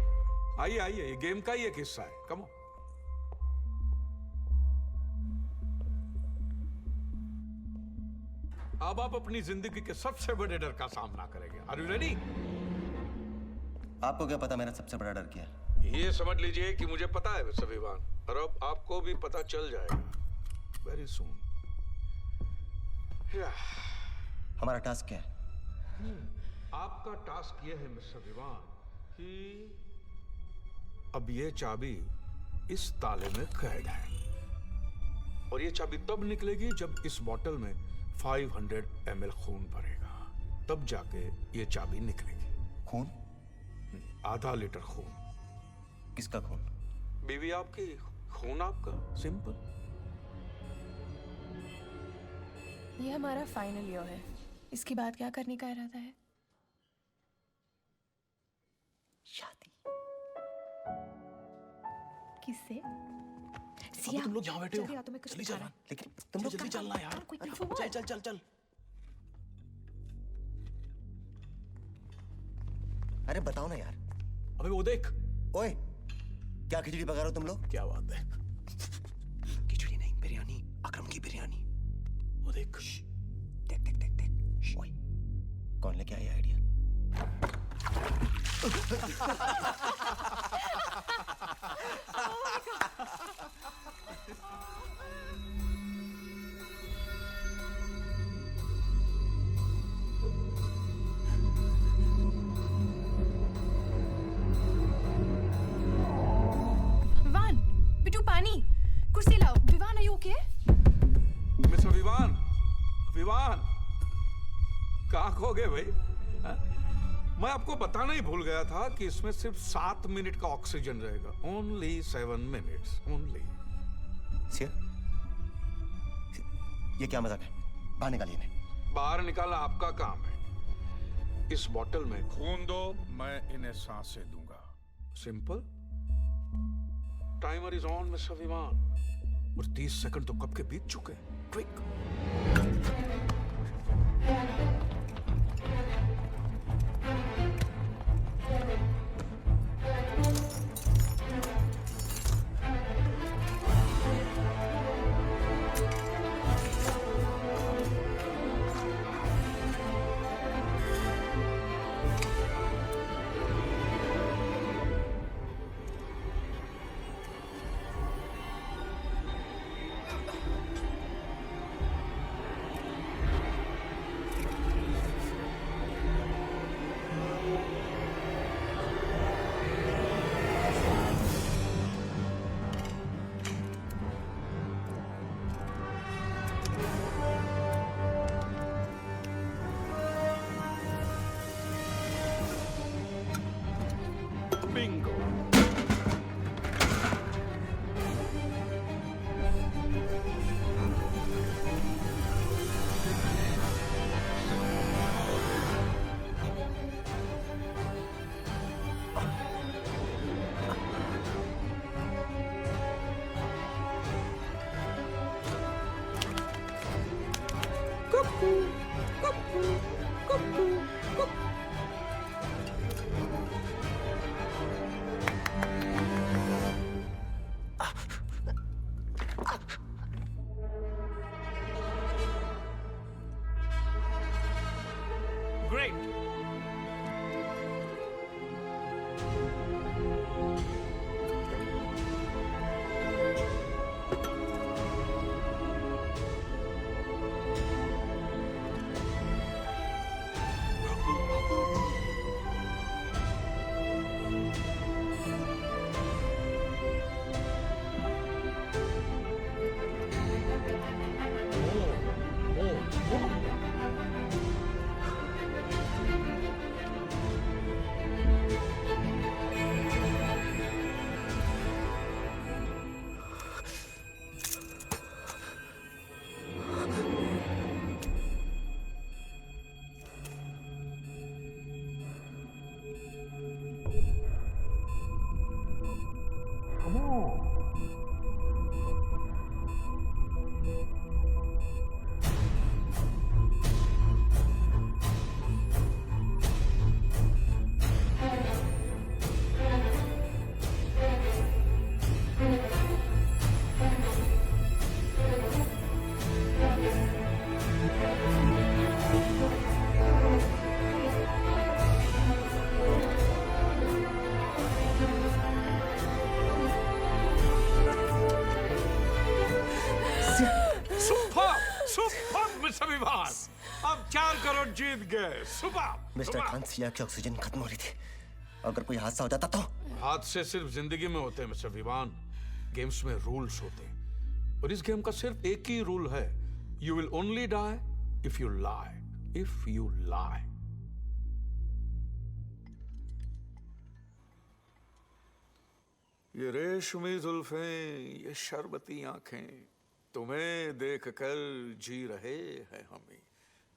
आइए आइए, ये गेम का ही एक हिस्सा है। Come on. अब आप अपनी जिंदगी के सबसे बड़े डर का सामना करेंगे। Are you ready? आपको क्या पता मेरा सबसे बड़ा डर क्या है? ये समझ लीजिए कि मुझे पता है मिस्टर विवान, और अब आपको भी पता चल जाएगा वेरी सून। हमारा टास्क क्या है? आपका टास्क ये है मिस्टर विवान कि अब ये चाबी इस ताले में कैद है, और ये चाबी तब निकलेगी जब इस बोतल में 500 ml खून भरेगा, तब जाके ये चाबी निकलेगी। खून? आधा लीटर खून। किसका खून? बीवी आपकी, खून आपका, सिंपल। ये हमारा फाइनल ईयर है, इसके बाद क्या करने का इरादा है? शादी। किससे? अबे तुम लोग यहाँ बैठे हो, जल्दी आ, तुम्हें कुछ जल्दी दिखा चल, रहा है। लेकिन तुम लोग जल्दी चलना यार। कोई अरे, info चल है? चल चल चल। अरे बताओ ना यार। अबे वो देख। ओए, क्या खिचड़ी पका रहे हो तुम लोग? क्या बात है? खिचड़ी नहीं, बिरयानी। अकरम की बिरयानी। वो देख। देख देख देख देख। ओए, कौन लेके आया आइडिया? विवान, बिट्टू पानी, कुर्सी लाओ। Vivaan, are you okay? Mister Vivaan, Vivaan कहाँ खो गए भाई? हाँ? मैं आपको बताना ही भूल गया था कि इसमें सिर्फ 7 मिनट का ऑक्सीजन रहेगा। Only 7 minutes only. सिया, ये क्या मजाक है? बाहर निकालिए इन्हें। बाहर निकालना आपका काम है। इस बोतल में खून दो, मैं इन्हें सांसें दूंगा। Simple. Timer is on mister विमान। और 30 सेकंड तो कब के बीत चुके हैं। Quick. Bingo. Great. Mister Vibhas, अब 4 करोड़ जीत गए। सुपर। मिस्टर खान, सिया की ऑक्सीजन खत्म हो रही थी। अगर कोई हादसा हो जाता तो? हादसे सिर्फ जिंदगी में होते हैं मिस्टर विवान। गेम्स में रूल्स होते हैं और इस गेम का सिर्फ एक ही रूल है, you will only die if you lie. If you lie. ये रेशमी जुल्फें, ये शरबती आंखें, तुम्हें देखकर जी रहे हैं हमें।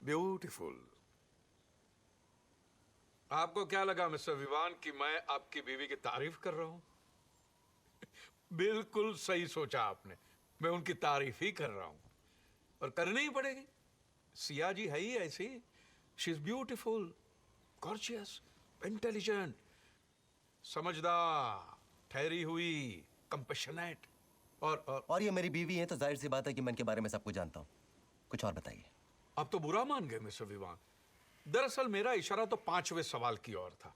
ब्यूटीफुल। आपको क्या लगा मिस्टर विवान कि मैं आपकी बीवी की तारीफ कर रहा हूं? बिल्कुल सही सोचा आपने। मैं उनकी तारीफ ही कर रहा हूं और करनी ही पड़ेगी। सिया जी है ही ऐसी। She is beautiful, gorgeous, intelligent, समझदार, ठहरी हुई, कंपैशनेट और ये मेरी बीवी है तो जाहिर सी बात है कि मैं इनके बारे में सब कुछ जानता हूँ। कुछ और बताइए। आप तो बुरा मान गए मिस्टर विवान। दरअसल मेरा इशारा तो 5वें सवाल की ओर था।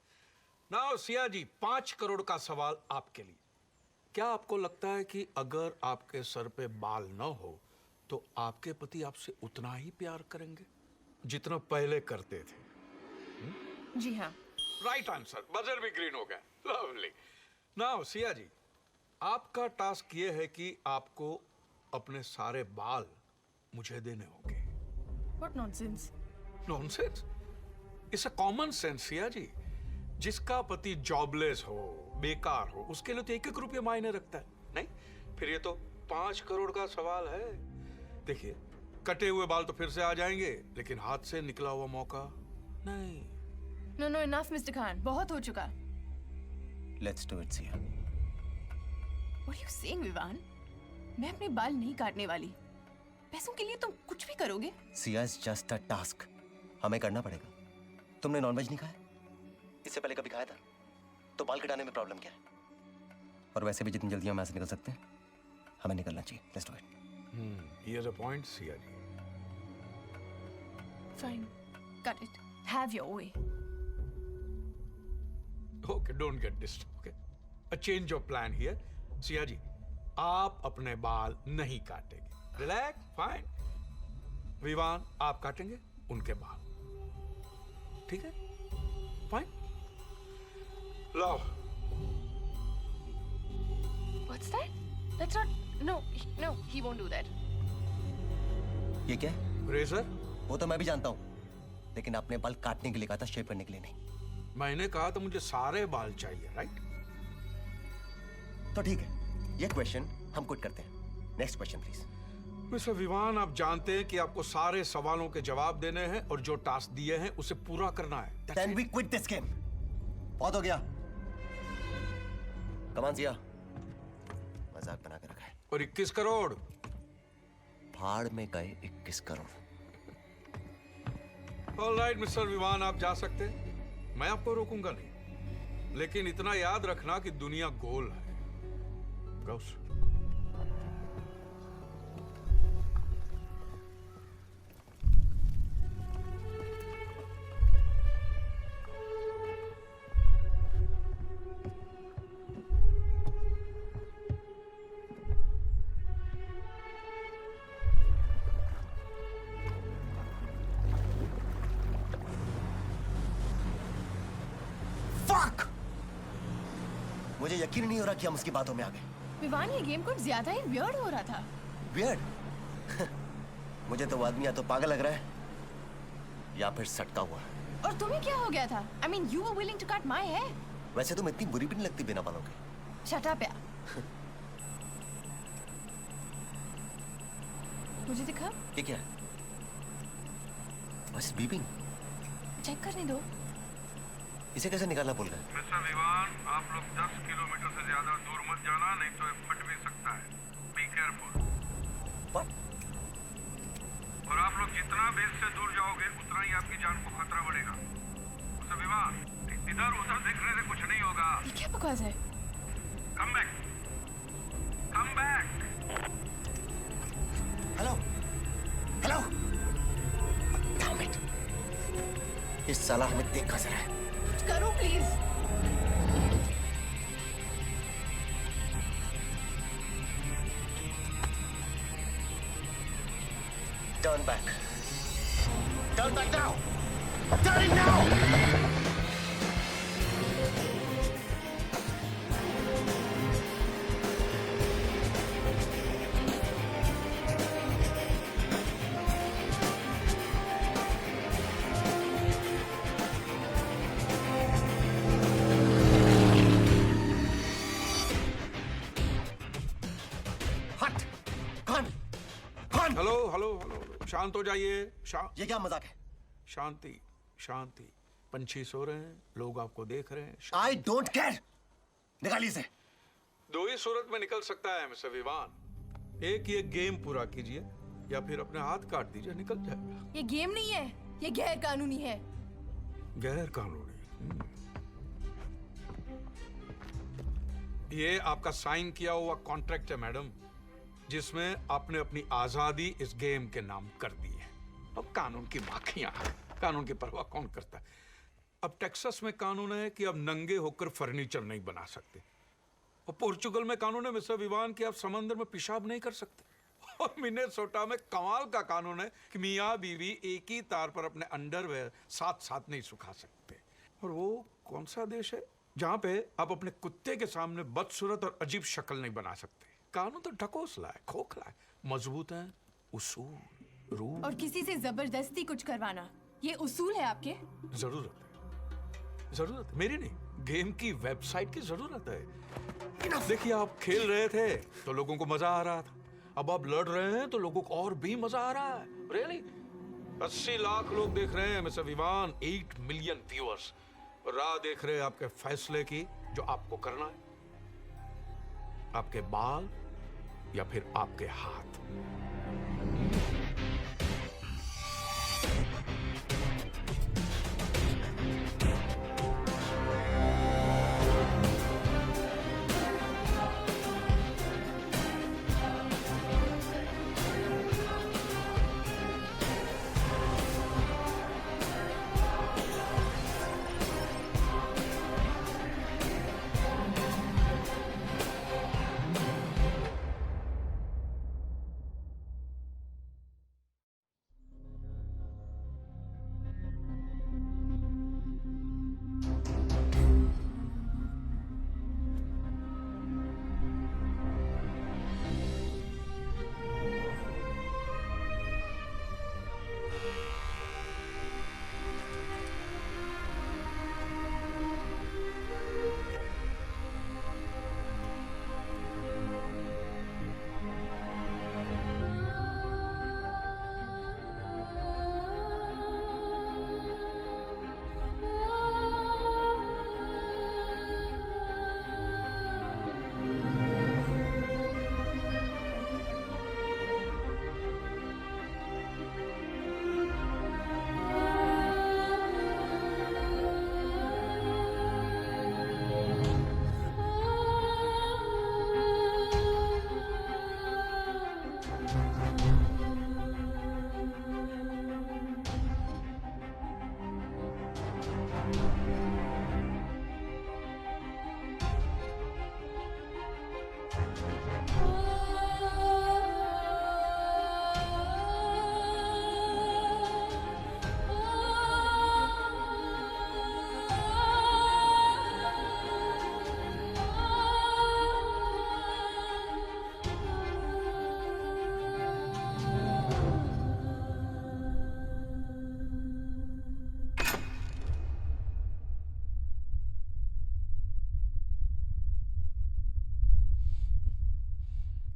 नाउ सिया जी, 5 करोड़ का सवाल आपके लिए। क्या आपको लगता है कि अगर आपके सर पे बाल न हो तो आपके पति आपसे उतना ही प्यार करेंगे जितना पहले करते थे? जी हाँ। Right answer. बजर भी ग्रीन हो गया। लवली। नाउ सिया जी, आपका टास्क ये है कि आपको अपने सारे बाल मुझे देने होंगे। What nonsense? Nonsense? It's a common sense Siya ji. जिसका पति जॉबलेस हो, बेकार हो, उसके लिए तो 1-1 रुपया मायने रखता है, नहीं? फिर ये तो 5 करोड़ का सवाल है। देखिए, कटे हुए बाल तो फिर से आ जाएंगे, लेकिन हाथ से निकला हुआ मौका नहीं। No no, enough mister Khan, बहुत हो चुका। Let's do it Siya. What are you saying, Vivaan? मैं अपने बाल नहीं काटने वाली। पैसों के लिए तुम कुछ भी करोगे? Siya is just a task, हमें करना पड़ेगा। तुमने नॉनवेज नहीं खाया? इससे पहले कभी खाया था? तो बाल कटाने में प्रॉब्लम क्या है? और वैसे भी जितनी जल्दी हम यहाँ से निकल सकते हैं, हमें निकलना चाहिए। Let's do it. Here's a point, Siya ji. Fine, cut it. Have your way. Okay, don't get disturbed, okay? A change of plan here. Siya ji, आप अपने बाल नहीं काटेंगे। Relax, fine. विवान, आप काटेंगे उनके बाल। ठीक है? Fine. लाओ। What's that? That's not. No, no, he won't do that. ये क्या है? रेजर? वो तो मैं भी जानता हूँ, लेकिन आपने बाल काटने के लिए कहा था, शेव करने के लिए नहीं। मैंने कहा तो मुझे सारे बाल चाहिए, राइट? तो ठीक है, ये क्वेश्चन हम कुछ करते हैं। Next question please. Mister Vivaan, आप जानते हैं कि आपको सारे सवालों के जवाब देने हैं और जो टास्क दिए हैं उसे पूरा करना है। That's Then it. we quit this game. बहुत हो गया। कमान सिया, मजाक बना के रखा है। और 21 करोड़। भाड़ में गए 21 करोड़। ऑलराइट मिस्टर विवान, आप जा सकते हैं। मैं आपको रोकूंगा नहीं, लेकिन इतना याद रखना कि दुनिया गोल है। गौस। Fuck! मुझे यकीन नहीं हो रहा कि हम उसकी बातों में आ गए। विवान, ये गेम कुछ ज्यादा ही वियर्ड हो रहा था। Weird? मुझे तो वो आदमी या तो पागल लग रहा है या फिर सटका हुआ है। और तुम्हें क्या हो गया था? I mean, you were willing to cut my hair. वैसे तुम इतनी बुरी भी नहीं लगती बिना बालों के। Shut up, यार। मुझे दिखा? ये क्या है? What's beeping? चेक करने दो। इसे कैसे निकालना भूल गए? मिस्टर विवान, आप लोग 10 किलोमीटर से ज्यादा दूर मत जाना, नहीं तो ये फट भी सकता है। Be careful. What? और आप लोग जितना बेस से दूर जाओगे, उतना ही आपकी जान को खतरा बढ़ेगा। मिस्टर विवान, इधर उधर देखने से कुछ नहीं होगा। ये क्या बकवास है? Come back. Come back. Hello, hello. Damn it! इस साला हमें देख कहाँ से रहा है? कुछ करो please. Turn back. Turn back now! Turn it now! हट! कौन? कौन? हेलो हेलो हेलो, शांत हो जाइए। ये क्या मजाक है? शांति शांति। पंछी सो रहे हैं, लोग आपको देख रहे हैं। I don't care. निकालिए इसे। दो ही सूरत में निकल सकता है मिस्टर विवान। एक ये गेम पूरा कीजिए या फिर अपने हाथ काट दीजिए, निकल जाएगा। ये गेम नहीं है, ये गैर कानूनी है। गैर कानूनी। ये आपका साइन किया हुआ कॉन्ट्रैक्ट है मैडम, जिसमें आपने अपनी आजादी इस गेम के नाम कर दी है। अब कानून की माखियां, कानून की परवाह कौन करता है? अब टेक्सास में कानून है कि अब नंगे होकर फर्नीचर नहीं बना सकते, और पोर्चुगल में कानून है मिस्टर विवान कि आप समंदर में पेशाब नहीं कर सकते, और मिनेसोटा में कमाल का कानून है कि मियाँ बीवी एक ही तार पर अपने अंडरवेयर साथ साथ नहीं सुखा सकते। और वो कौन सा देश है जहाँ पे आप अपने कुत्ते के सामने बदसूरत और अजीब शक्ल नहीं बना सकते? कानून तो ढकोसला है, खोखला है, मजबूत है, उसूल, रूल। और किसी से जबरदस्ती कुछ करवाना, ये उसूल है आपके? जरूरत है, जरूरत मेरी नहीं, गेम की वेबसाइट की जरूरत है। देखिए, आप खेल रहे थे तो लोगों को मजा आ रहा था, अब आप लड़ रहे हैं तो लोगों को और भी मजा आ रहा है। रियली 80 लाख लोग देख रहे हैं मिस्टर विवान, 8 मिलियन व्यूअर्स राह देख रहे हैं आपके फैसले की, जो आपको करना है। आपके बाल या फिर आपके हाथ।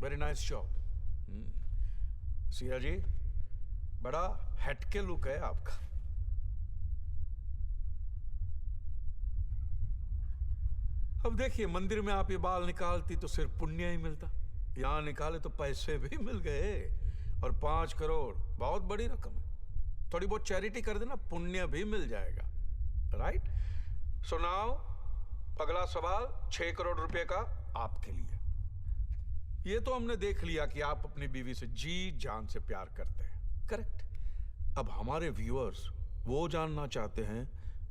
Very nice job Siya ji, बड़ा हटके लुक है आपका। अब देखिए, मंदिर में आप ये बाल निकालती तो सिर्फ पुण्य ही मिलता, यहां निकाले तो पैसे भी मिल गए, और 5 करोड़ बहुत बड़ी रकम है। थोड़ी बहुत चैरिटी कर देना, पुण्य भी मिल जाएगा। राइट? सो नाउ अगला सवाल 6 करोड़ रुपए का आपके लिए। ये तो हमने देख लिया कि आप अपनी बीवी से जी जान से प्यार करते हैं, करेक्ट? अब हमारे व्यूअर्स वो जानना चाहते हैं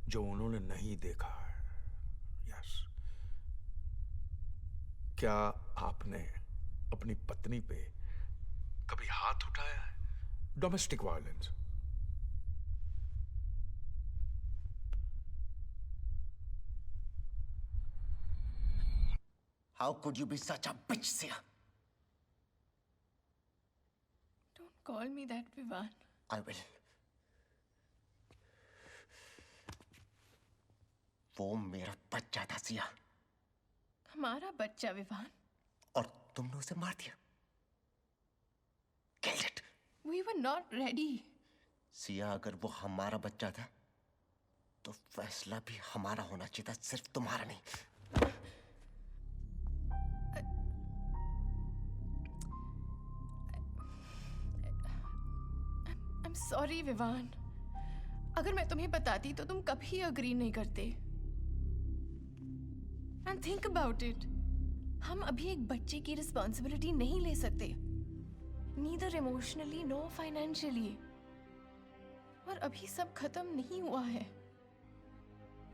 जो उन्होंने नहीं देखा है। यस, क्या आपने अपनी पत्नी पे कभी हाथ उठाया है? Domestic violence. How could you be such a bitch, Sia? Don't call me that, Vivan. I will. वो मेरा बच्चा था, सिया। हमारा बच्चा, विवान। और तुमने उसे मार दिया। Killed it. We were not ready. Siya, अगर वो हमारा बच्चा था तो फैसला भी हमारा होना चाहिए था, सिर्फ तुम्हारा नहीं। I'm sorry, Vivaan. अगर मैं तुम्हें बताती तो तुम कभी अग्री नहीं करते। And think about it. हम अभी एक बच्चे की रिस्पॉन्सिबिलिटी नहीं ले सकते, neither emotionally nor financially। और अभी सब खत्म नहीं हुआ है,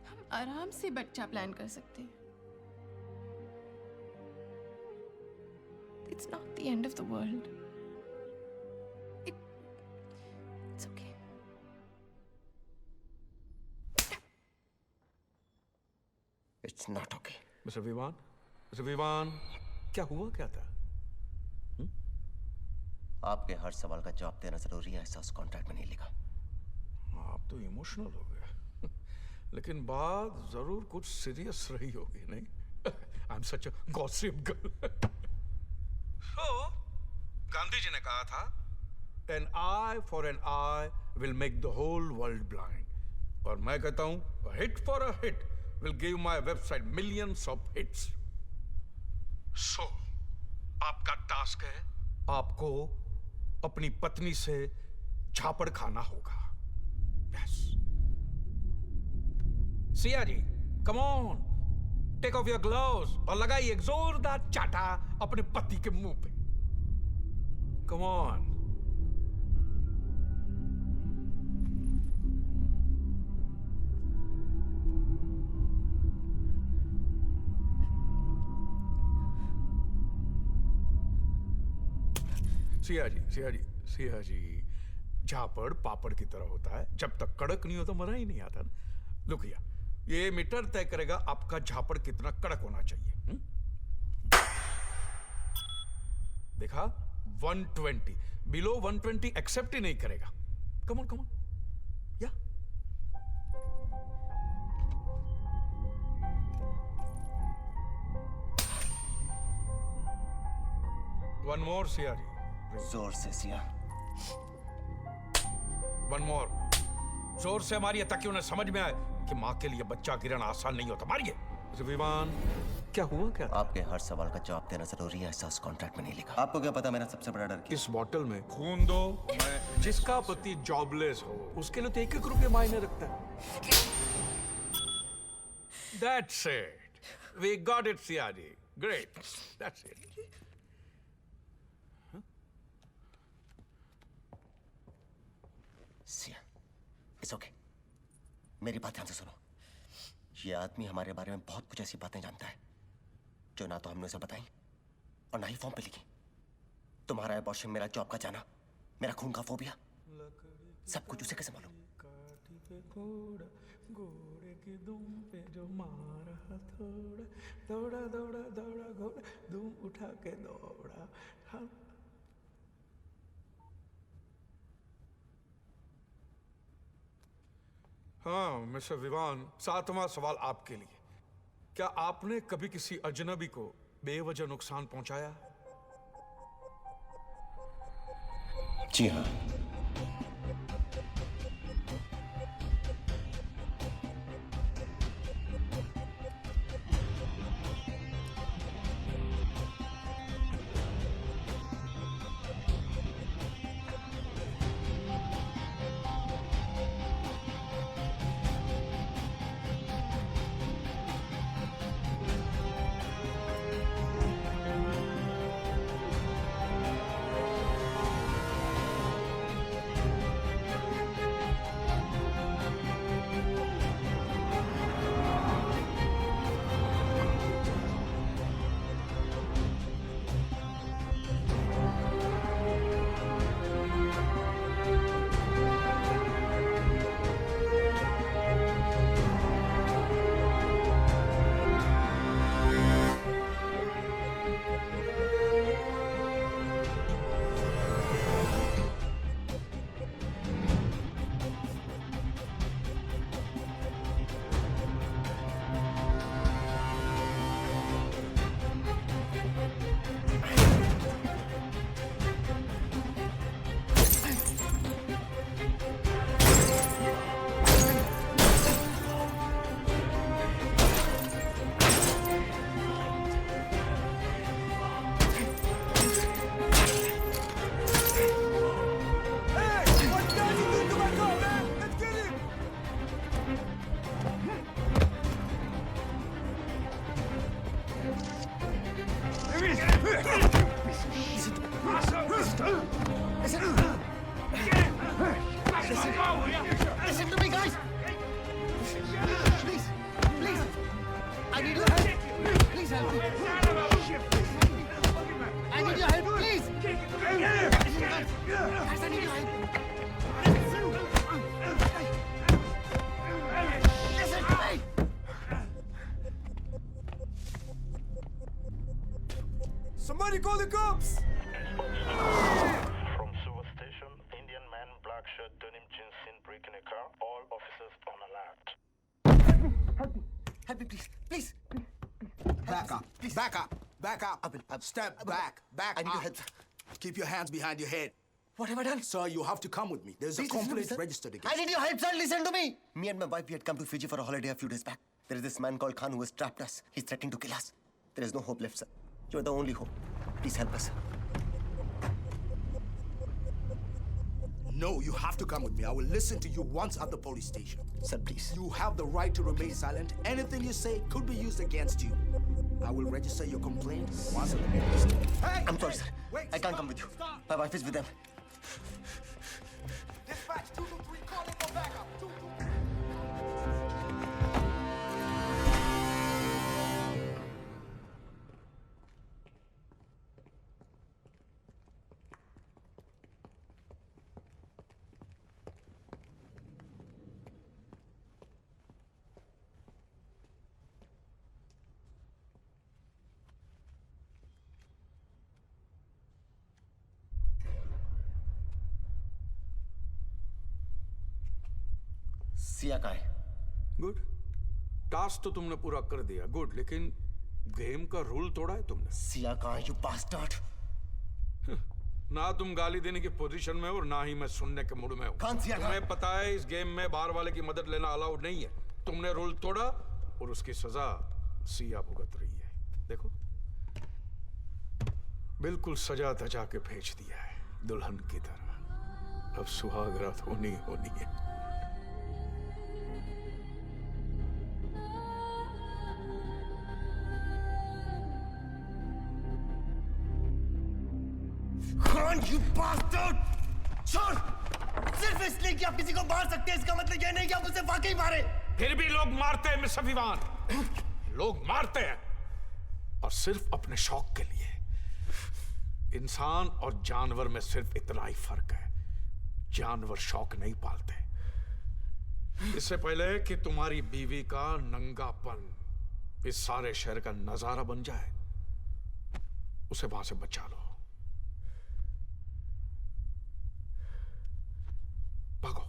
हम आराम से बच्चा प्लान कर सकते हैं। It's not the end of the world. It's okay. It's not okay. Mister Vivaan, क्या हुआ क्या था? आपके हर सवाल का जवाब देना जरूरी है, ऐसा उस कॉन्ट्रैक्ट में नहीं लिखा। आप तो इमोशनल हो गए। लेकिन बात जरूर कुछ सीरियस रही होगी, नहीं? I am such a gossip girl. So Gandhi ji ने कहा था, an eye for an eye will make the whole world blind. और मैं कहता हूं, hit for a hit will give my website millions of hits. So आपका टास्क है, आपको अपनी पत्नी से झापड़ खाना होगा। Yes Siya ji, come on, take off your gloves और लगाइए एक जोरदार चाटा अपने पति के मुंह पे। Come on. सिया जी, झापड़ पापड़ की तरह होता है, जब तक कड़क नहीं होता मजा ही नहीं आता ना। लुक हियर, ये मीटर तय करेगा आपका झापड़ कितना कड़क होना चाहिए। देखा, 120, बिलो 120 एक्सेप्ट ही नहीं करेगा। कम ऑन या वन मोर सिया जी, जोर से सिया। वन मोर, जोर से मारिए ताकि उन्हें समझ में आए कि माँ के लिए बच्चा गिरना आसान नहीं होता। मारिए। विमान, क्या हुआ क्या? आपके हर सवाल का जवाब देना जरूरी है, ऐसा उस कॉन्ट्रैक्ट में नहीं लिखा। आपको क्या पता मेरा सबसे बड़ा डर क्या? इस बोतल में खून दो। मैं जिसका पति जॉबलेस हो उसके लिए तो 1-1 रुपये मायने रखता है। That's it. We got it, Sayaji. Great. That's it. Siya, it's okay. मेरी बात ध्यान से सुनो। ये आदमी हमारे बारे में बहुत कुछ ऐसी बातें जानता है जो ना तो हमने उसे बताई और ना ही फॉर्म पे लिखी। तुम्हारा अबॉर्शन, मेरा जॉब का जाना, मेरा खून का फोबिया, सब कुछ उसे कैसे मालूम? घोड़े की दुम पे जो मारा थोड़ा, दौड़ा दौड़ा दौड़ा घोड़ा, दुम उठा के दौड़ा। हाँ मिस्टर विवान, 7वां सवाल आपके लिए। क्या आपने कभी किसी अजनबी को बेवजह नुकसान पहुंचाया? जी हाँ। Listen to me, guys. Please, please. I need your help. Please help me. I need your help, please. Guys, I need your help. Listen to me. Somebody call the cops. From Sewer Station, Indian man, black shirt, denim jeans seen breaking a car. All officers on alert. help me, please, please. Back up. Please. Back up. Back up. Step back. Back I need up. your help. Keep your hands behind your head. What have I done? Sir, you have to come with me. There's Please a listen to me, complaint sir. registered I against need your help, sir. Listen to me. Me and my wife, we had come to Fiji for a holiday a few days back. There is this man called Khan who has trapped us. He's threatening to kill us. There is no hope left, sir. You are the only hope. Please help us. No, you have to come with me. I will listen to you once at the police station. Sir, please. You have the right to remain silent. Anything you say could be used against you. I will register your complaint once at the police station. Hey! I'm sorry, sir. Wait, I can't come with you. Stop. My wife is with them. Dispatch 223 calling for backup. 223. Siya कहाँ है? गुड। टास्क तो तुमने पूरा कर दिया, गुड, लेकिन गेम का रूल तोड़ा है तुमने। सिया कहाँ है, you bastard? ना तुम गाली देने की पोजीशन में हो और ना ही मैं सुनने के मूड में हूँ। कौन सिया कहाँ? तुम्हें पता है इस गेम में बाहर वाले की मदद लेना अलाउड नहीं है। तुमने रूल तोड़ा और उसकी सजा सिया भुगत रही है। देखो, बिल्कुल सजा धजा के भेज दिया है, दुल्हन की तरह। अब सुहाग रात होनी है। Khan, you bastard! छोड़! सिर्फ इसलिए कि आप किसी को मार सकते हैं, इसका मतलब ये नहीं कि आप उसे वाकई मारे। फिर भी लोग मारते हैं मिस्टर विवान, लोग मारते हैं और सिर्फ अपने शौक के लिए। इंसान और जानवर में सिर्फ इतना ही फर्क है, जानवर शौक नहीं पालते। इससे पहले कि तुम्हारी बीवी का नंगापन इस सारे शहर का नजारा बन जाए, उसे वहां से बचा लो। भागो।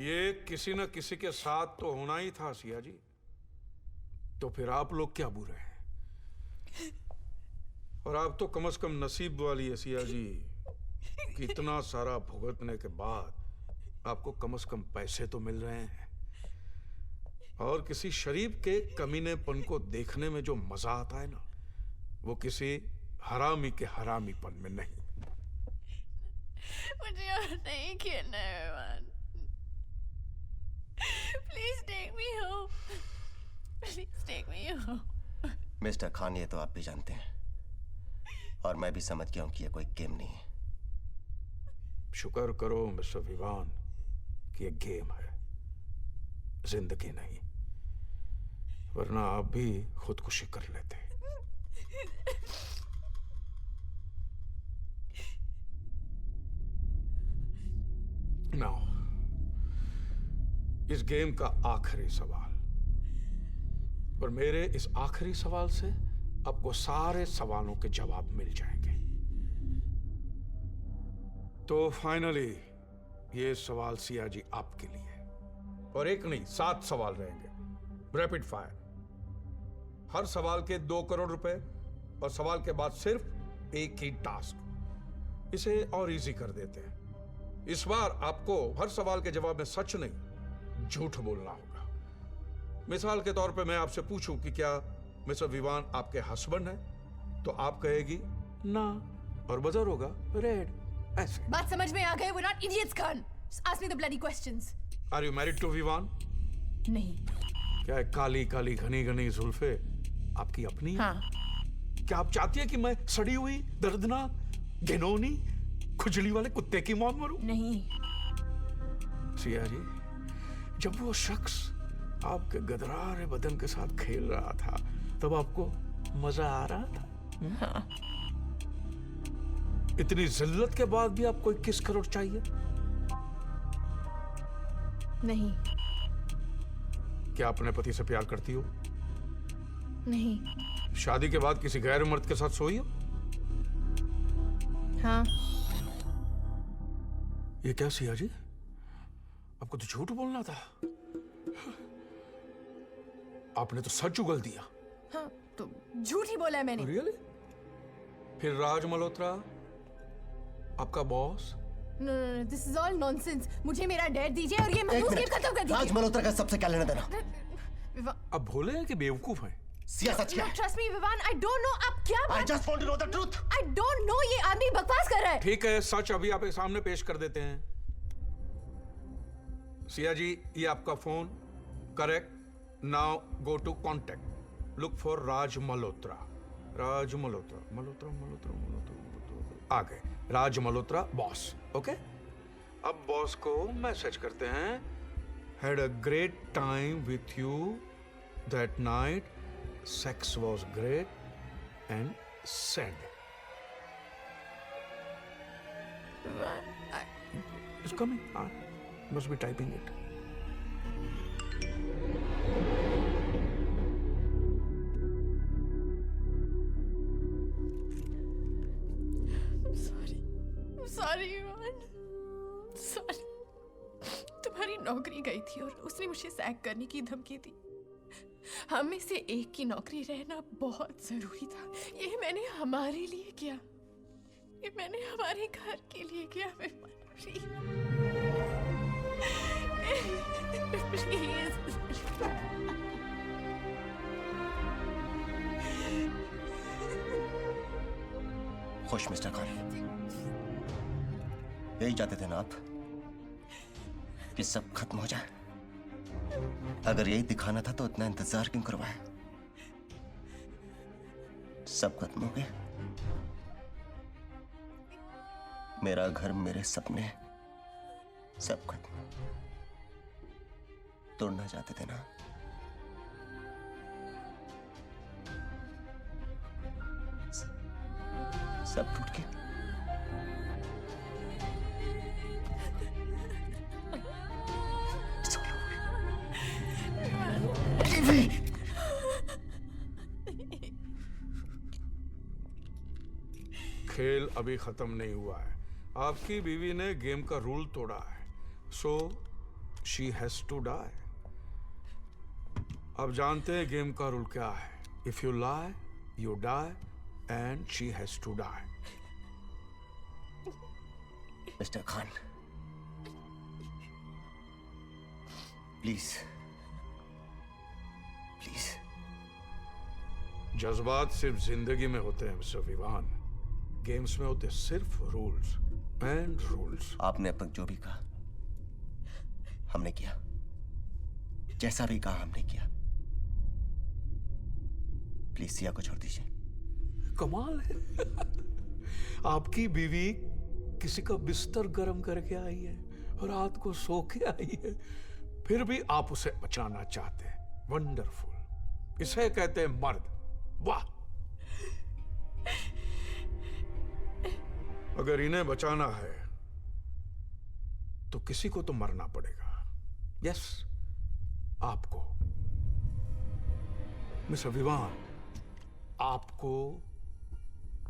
ये किसी न किसी के साथ तो होना ही था सिया जी। तो फिर आप लोग क्या बुरे हैं? और आप तो कम से कम नसीब वाली है सिया जी कि इतना सारा भुगतने के बाद आपको कम से कम पैसे तो मिल रहे हैं। और किसी शरीफ के कमीनेपन को देखने में जो मजा आता है ना, वो किसी हरामी के हरामीपन में नहीं। मुझे और नहीं खेलना है Vivaan. Please take me home. Please take me home. Mister Khan, ये तो आप भी जानते हैं और मैं भी समझ गया हूं कि ये कोई गेम नहीं है। शुक्र करो मिस्टर विवान कि ये गेम है, जिंदगी नहीं, वरना आप भी खुदकुशी कर लेते। नाउ इस गेम का आखिरी सवाल, और मेरे इस आखिरी सवाल से आपको सारे सवालों के जवाब मिल जाएंगे। तो फाइनली ये सवाल सिया जी आपके लिए, और एक नहीं 7 सवाल रहेंगे, रैपिड फायर। हर सवाल के 2 करोड़ रुपए, और सवाल के बाद सिर्फ एक ही टास्क। इसे और इजी कर देते हैं। इस बार आपको हर सवाल के जवाब में सच नहीं, झूठ बोलना होगा। मिसाल के तौर पे मैं आपसे पूछूं कि क्या मिस्टर विवान आपके हस्बैंड है, तो आप कहेगी ना, और बजर होगा रेड। ऐसे बात समझ में आ गए? We're not idiots, Khan. Just ask me the bloody questions. Are you married to Vivaan? नहीं। क्या है काली काली घनी घनी जुल्फे आपकी अपनी? हाँ। क्या आप चाहती है कि मैं सड़ी हुई दर्दनाक घिनौनी खुजली वाले कुत्ते की मौत मरूं? नहीं। सिया जी, जब वो शख्स आपके गदरारे बदन के साथ खेल रहा था, तब आपको मजा आ रहा था? हाँ। इतनी जिल्लत के बाद भी आपको 21 करोड़ चाहिए? नहीं। क्या अपने पति से प्यार करती हो? नहीं। शादी के बाद किसी गैर मर्द के साथ सोई हो? हाँ। ये क्या सिया जी, आपको तो झूठ बोलना था। आपने तो सच उगल दिया। हाँ, तो झूठ ही बोला है मैंने। रियली? फिर राज मल्होत्रा आपका boss? No, this is all nonsense. मुझे मेरा डेट दीजिए और ये महसूस गेम खत्म कर दीजिए। राज मल्होत्रा का सबसे क्या लेना देना? अब भोले हैं कि बेवकूफ हैं? सिया सच क्या है? Trust me, Vivaan, I don't know आप क्या I just want to know the truth. I don't know, ये आदमी बकवास कर रहा है। ठीक है, सच अभी आपके सामने पेश कर देते हैं। सिया जी, ये आपका फोन। Correct. Now go to contact, look for Raj Malhotra. Raj Malhotra, Malhotra Malhotra Malhotra Malhotra, आ गए राज मल्होत्रा बॉस। ओके, अब बॉस को मैसेज करते हैं, had a great time with you that night, sex was great and said. It's coming. Must be typing it. Sorry, Vivaan. Sorry. तुम्हारी नौकरी गई थी और उसने मुझे सैक करने की धमकी दी। हम में से एक की नौकरी रहना बहुत जरूरी था। ये मैंने हमारे लिए किया, ये मैंने हमारे घर के लिए किया। प्लीज खुश मिस्टर खान, यही चाहते थे ना आप कि सब खत्म हो जाए? अगर यही दिखाना था तो इतना इंतजार क्यों करवाया? सब खत्म हो गया, मेरा घर, मेरे सपने, सब खत्म। तोड़ना चाहते थे ना? सब टूट गया। खेल अभी खत्म नहीं हुआ है। आपकी बीवी ने गेम का रूल तोड़ा है, so she has to die. अब जानते हैं गेम का रूल क्या है। If you lie you die and she has to die. Mister Khan, please please. जज्बात सिर्फ जिंदगी में होते हैं मिस्टर विवान, गेम्स में होते सिर्फ रूल्स एंड रूल्स। आपने अब तक जो भी कहा हमने किया, जैसा भी कहा हमने किया। प्लीज सिया को छोड़ दीजिए। कमाल है आपकी बीवी किसी का बिस्तर गर्म करके आई है और रात को सो के आई है, फिर भी आप उसे बचाना चाहते हैं। वंडरफुल, इसे कहते हैं मर्द। वाह। अगर इन्हें बचाना है तो किसी को तो मरना पड़ेगा। यस, आपको मिस्टर विवान, आपको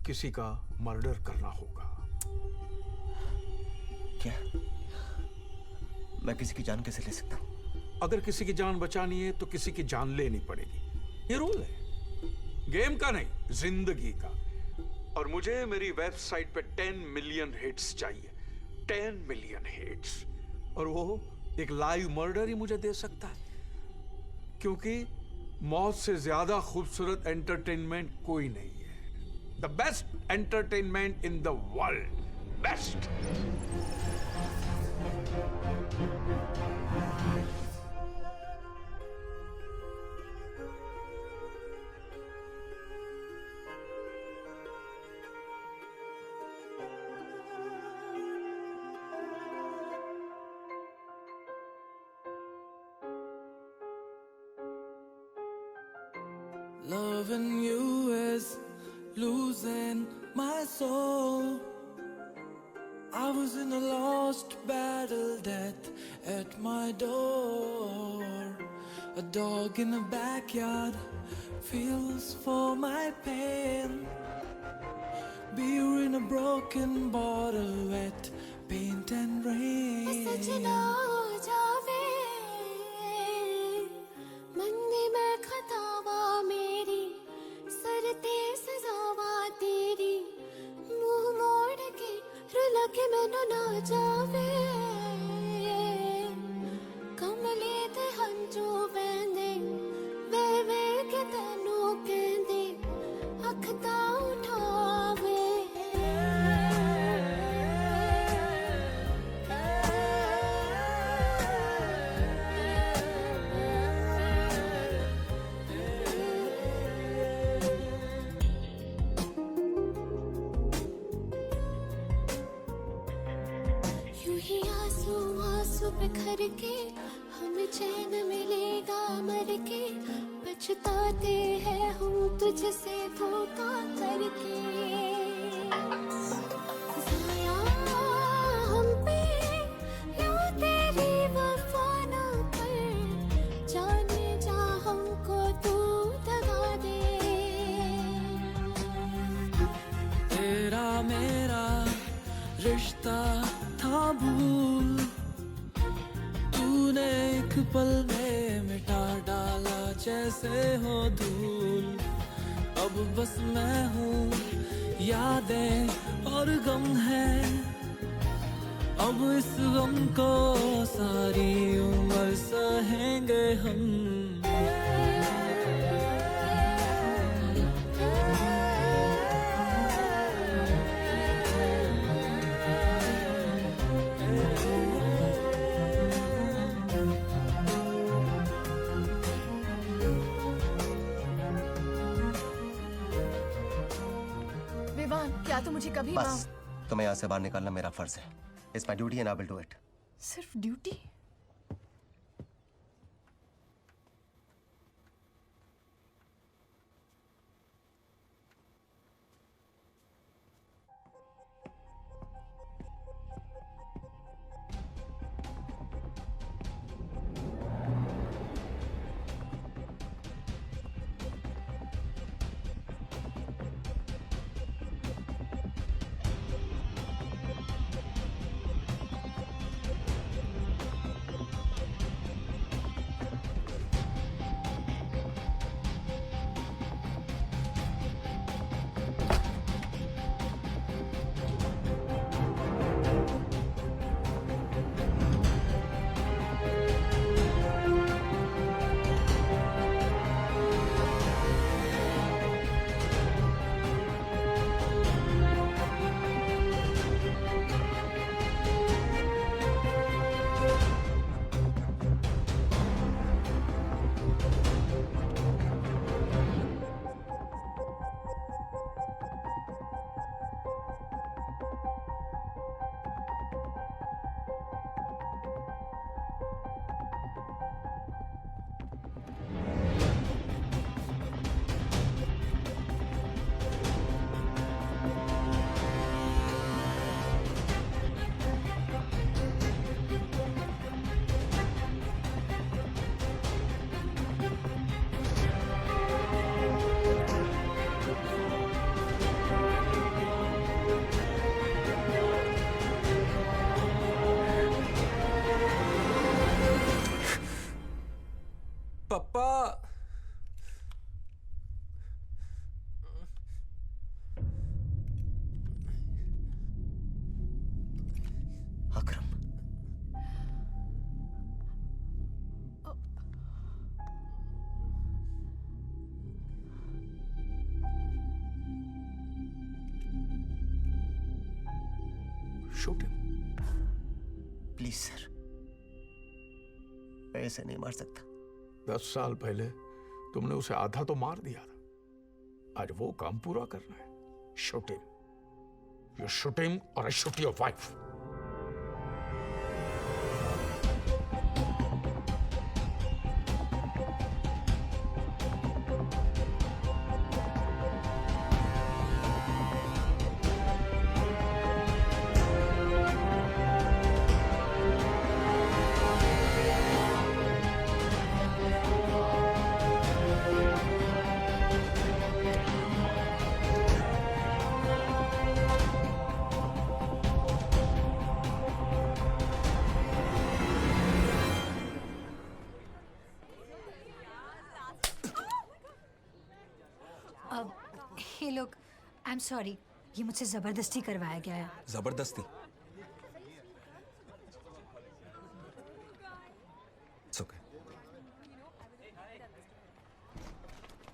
किसी का मर्डर करना होगा। क्या मैं किसी की जान कैसे ले सकता हूं? अगर किसी की जान बचानी है तो किसी की जान लेनी पड़ेगी। ये रूल है, गेम का नहीं, जिंदगी का। और मुझे मेरी वेबसाइट पे 10 मिलियन हिट्स चाहिए। 10 मिलियन हिट्स। और वो एक लाइव मर्डर ही मुझे दे सकता है, क्योंकि मौत से ज्यादा खूबसूरत एंटरटेनमेंट कोई नहीं है। The best entertainment in the world. Best. Loving you is losing my soul. I was in a lost battle, death at my door. A dog in the backyard feels for my pain. Beer in a broken bottle, wet paint and rain. के मैनू ना जावे कमले ते हंजू बहंदे वे वे के तेनू कहंदे अख ता उठावे। बिखर के हमें चैन मिलेगा मर के, पछताते हैं हम तुझसे धोखा करके। ज़ाया हम पे यूं तेरी वफ़ा ना कर, जाने जा हमको तू दगा दे। तेरा मेरा रिश्ता था भूल, तूने एक पल में मिटा डाला जैसे हो धूल। अब बस मैं हूँ, यादें और गम है। अब इस गम को सारी उम्र सहेंगे हम। क्या तो मुझे कभी बस तुम्हें यहाँ से बाहर निकालना मेरा फर्ज है। It's my duty and I will do it. सिर्फ duty? Shoot him. Please sir, मैं ऐसे नहीं मार सकता। 10 साल पहले तुमने उसे आधा तो मार दिया था, आज वो काम पूरा करना है। Shoot him. You shoot him or I shoot your wife. हे लोग, आई एम सॉरी, ये मुझसे जबरदस्ती करवाया गया है। जबरदस्ती? It's okay.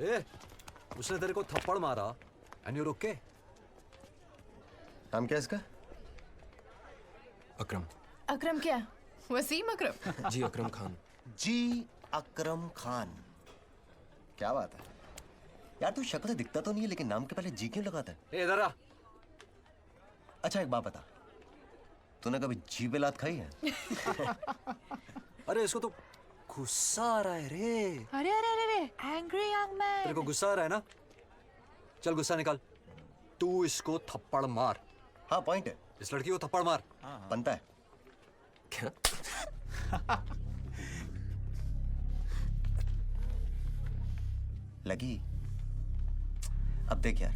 ए, उसने तेरे को थप्पड़ मारा एंड यू ओके? नाम क्या है इसका? अकरम। अकरम क्या? वसीम अकरम? जी अकरम खान। जी अकरम खान। क्या बात है यार, तू शक्ल से दिखता तो नहीं है लेकिन नाम के पहले जी क्यों लगाता है? ए इधर आ। अच्छा एक बात बता, तूने कभी जी पे लात खाई है? अरे इसको तो गुस्सा आ रहा है रे। अरे अरे अरे अरे, एंग्री यंग मैन। तेरे को गुस्सा आ रहा है ना? चल गुस्सा निकाल। तू इसको थप्पड़ मार। हाँ पॉइंट है, इस लड़की को थप्पड़ मार। बनता है क्या? लगी? अब देख यार,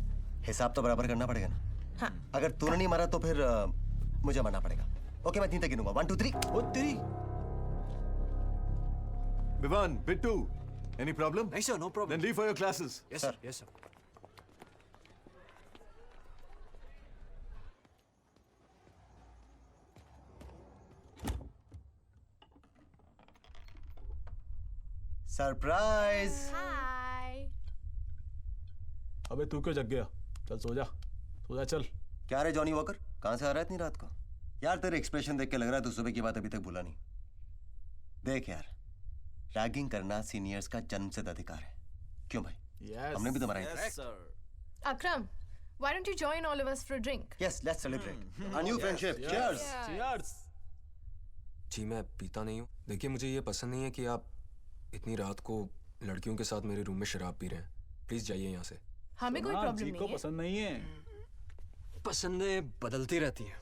हिसाब तो बराबर करना पड़ेगा ना। हाँ। अगर तूने नहीं मारा तो फिर मुझे मारना पड़ेगा। ओके मैं 3 तक गिनूंगा। 1 2 3। ओ तेरी। Vivan, Bittu, any problem? नहीं sir, no problem. Then leave for your classes. Yes sir, yes sir. Surprise. Hi. अबे तू क्यों जग गया? चल सो जा, सो जा चल। क्या रे जॉनी वॉकर, कहाँ से आ रहा है इतनी रात को? यार तेरे एक्सप्रेशन देख के लग रहा है तू सुबह की बात अभी तक भूला नहीं। देख यार, रैगिंग करना सीनियर्स का जन्मसिद्ध अधिकार है। क्यों भाई? Yes. हमने भी तुम्हारा Yes, sir. Akram, why don't you join all of us for a drink? Yes, let's celebrate a new friendship. Cheers. Cheers. जी मैं पीता नहीं हूँ। देखिए मुझे ये पसंद नहीं है कि आप इतनी रात को लड़कियों के साथ मेरे रूम में शराब पी रहे हैं। प्लीज जाइए यहाँ से। हमें कोई हाँ, प्रॉब्लम जी नहीं को है। पसंद नहीं है। पसंदें बदलती रहती हैं।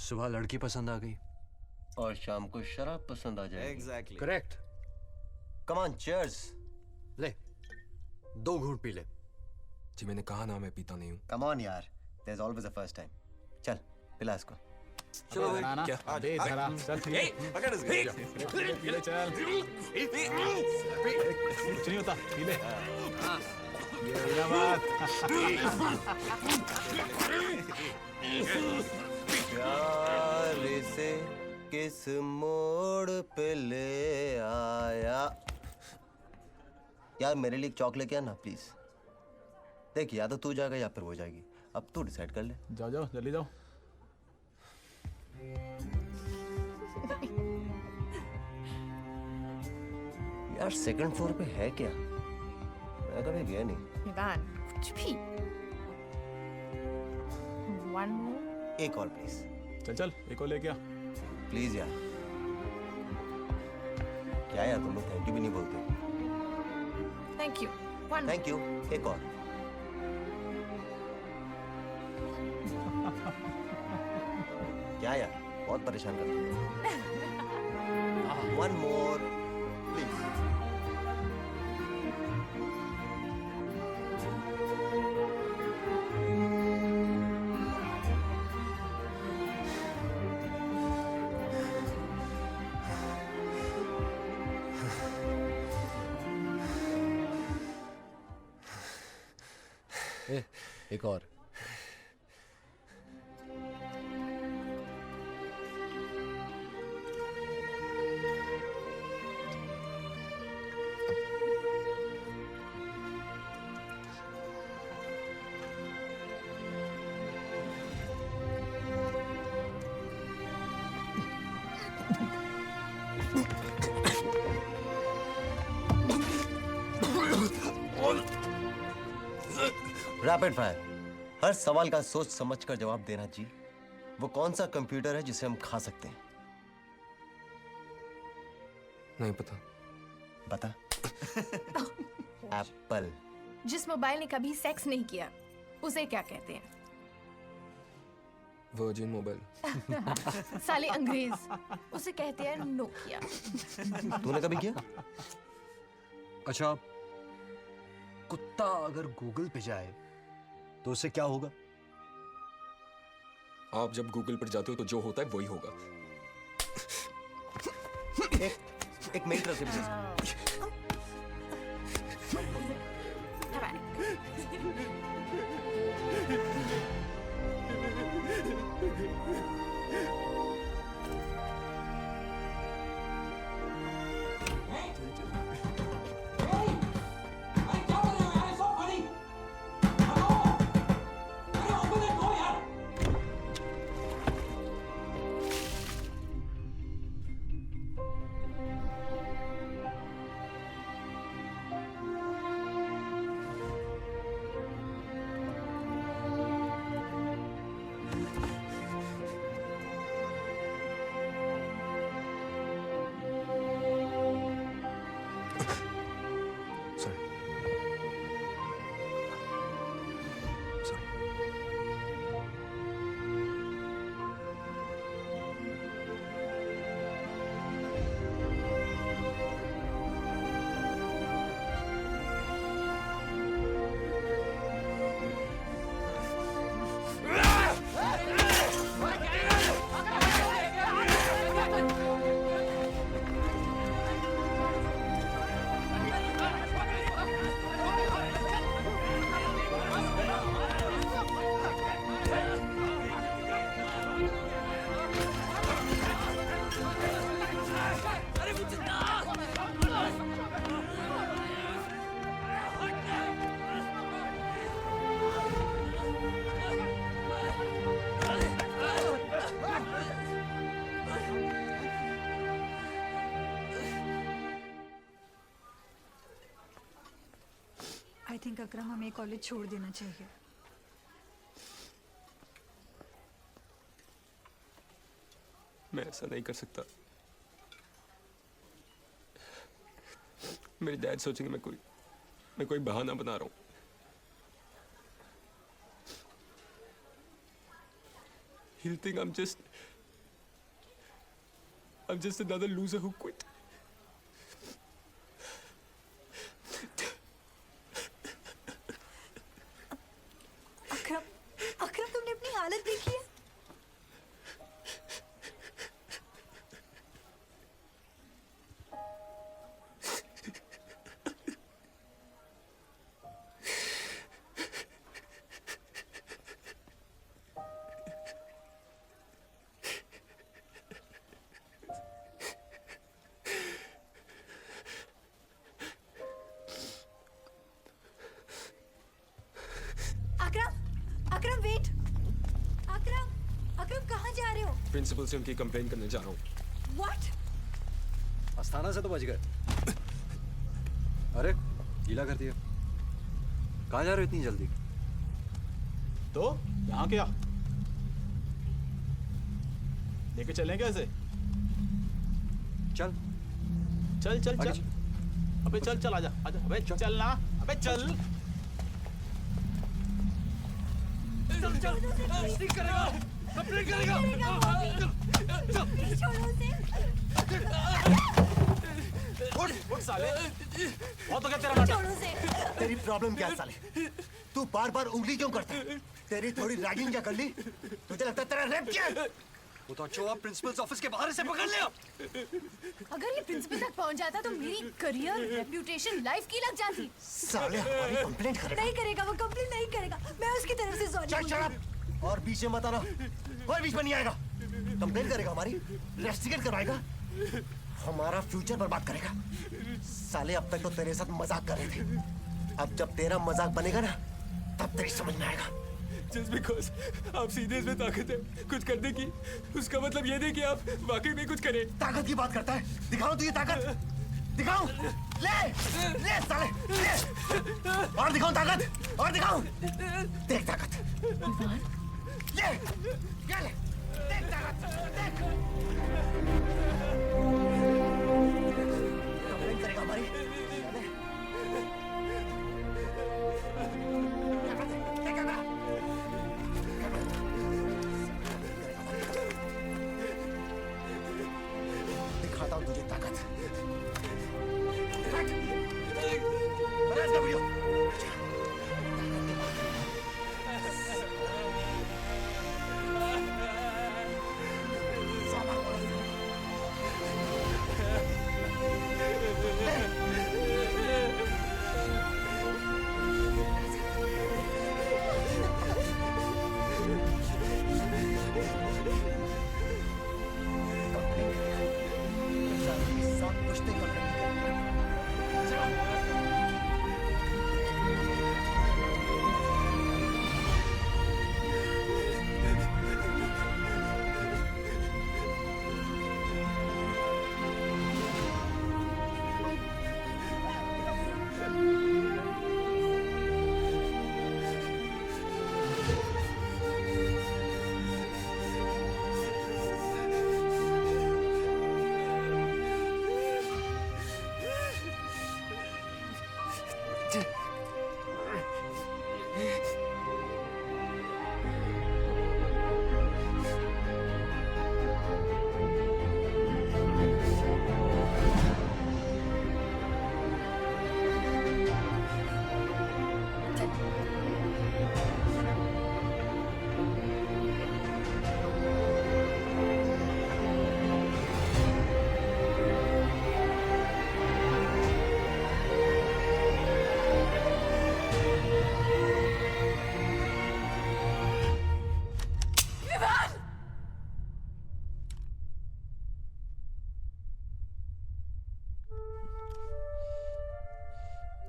सुबह लड़की पसंद आ गई और शाम को शराब पसंद आ जाएगी। Exactly. Correct. Come on, cheers. ले 2 घूंट पी ले। जी मैंने कहा ना मैं पीता नहीं हूँ। कम ऑन यार, there is always a first time. चल पिला इसको। चलो भाई ना, अबे इधर आ, चल पी ले। पी ले चल। कुछ नहीं होता, पी ले। ये ना बात। प्यार से किस मोड़ पे ले आया। यार मेरे लिए एक चॉक लेके आना प्लीज। देख या तो तू जाएगा या फिर वो जाएगी, अब तू डिसाइड कर ले। जाओ जाओ जल्दी जाओ। यार 2nd फ्लोर पे है क्या? मैं कभी गया नहीं। विवान, कुछ भी। One more. एक और प्लीज। चल चल एक और लेके आ। प्लीज यार। क्या यार तुम लोग थैंक यू भी नहीं बोलते? Thank you. One more. Thank you. एक और। क्या यार बहुत परेशान करते हो। 1 more प्लीज। एक और। रैपिड फायर, हर सवाल का सोच समझकर जवाब देना जी। वो कौन सा कंप्यूटर है जिसे हम खा सकते हैं? नहीं पता। बता। एप्पल। जिस मोबाइल ने कभी सेक्स नहीं किया उसे क्या कहते हैं? Virgin mobile. साले अंग्रेज, उसे कहते हैं नोकिया। तूने कभी किया? अच्छा, कुत्ता अगर गूगल पे जाए तो उससे क्या होगा? आप जब गूगल पर जाते हो तो जो होता है वही होगा। एक मिनट रखे प्लीज। आई थिंक अकरम, हमें कॉलेज छोड़ देना चाहिए। मैं ऐसा नहीं कर सकता। मेरे डैड सोचेंगे मैं कोई बहाना बना रहा हूँ। He'll think I'm just another loser who quit. अकरम, तुमने अपनी हालत देखी है? अकरम वेट। अकरम कहाँ जा रहे हो? प्रिंसिपल से उनकी कंप्लेन करने जा रहा हूँ। What? अस्थाना से तो बच गए। अरे गीला कर दिया। कहाँ जा रहे हो इतनी जल्दी? तो यहाँ क्या लेके चलें कैसे? चल चल चल चल। अबे चल चल, आजा आजा। अबे चल ना, अबे चल। चल चल नहीं करेगा, कंप्लेन करेगा। छोड़ो उसे। उठ साले, बहुत हो गया तेरा नाटक। छोड़ो उसे। तेरी प्रॉब्लम क्या है साले? तू बार बार उंगली क्यों करता है? तेरी थोड़ी रैगिंग क्या कर ली? तुझे लगता है तेरा रेप किया? वो तो अच्छो आप प्रिंसिपल्स ऑफिस के बाहर से पकड़ लिया। अगर ये प्रिंसिपल तक पहुंच जाता तो मेरी करियर, रेप्यूटेशन, लाइफ की लग जाती। साले हमारी कंप्लेंट करेगा। नहीं करेगा, वो कंप्लेंट नहीं करेगा। मैं उसकी तरफ से सॉरी। चल शट। और बीच में मत आना, कोई बीच में नहीं आएगा। कंप्लेंट करेगा हमारी, इन्वेस्टिगेट करवाएगा, हमारा फ्यूचर बर्बाद करेगा। साले अब तक तो तेरे साथ मजाक कर रहे थे, अब जब तेरा मजाक बनेगा ना तब तेरी समझ में आएगा। Just because आप सीधे इसमें ताकत है कुछ करने की, उसका मतलब ये नहीं कि आप वाकई में कुछ करें। ताकत की बात करता है, दिखाओ तो ये ताकत। दिखाऊं? ले ले साले ले। और दिखाऊं ताकत? और दिखाऊं? देख ताकत। ले क्या ले? देख ताकत देख। कंप्लेंट करेगा हमारी? दिखाता हूं तुझे ताकत। बना इसका वीडियो।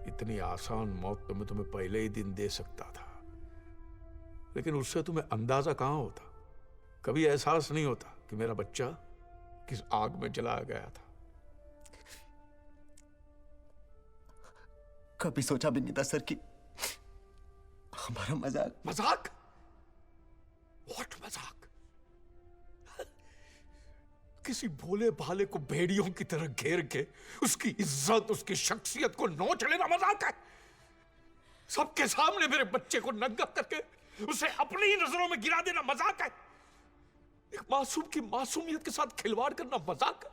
इतनी आसान मौत तो मैं तुम्हें पहले ही दिन दे सकता था, लेकिन उससे तुम्हें अंदाजा कहां होता, कभी एहसास नहीं होता कि मेरा बच्चा किस आग में जलाया गया था। कभी सोचा भी नहीं था सर कि हमारा मजाक मजाक? व्हाट मजाक? किसी भोले भाले को भेड़ियों की तरह घेर के उसकी इज्जत, उसकी शख्सियत को नोच लेना मजाक है? सबके सामने मेरे बच्चे को नंगा करके उसे अपनी ही नजरों में गिरा देना मजाक है? एक मासूम की मासूमियत के साथ खिलवाड़ करना मजाक है?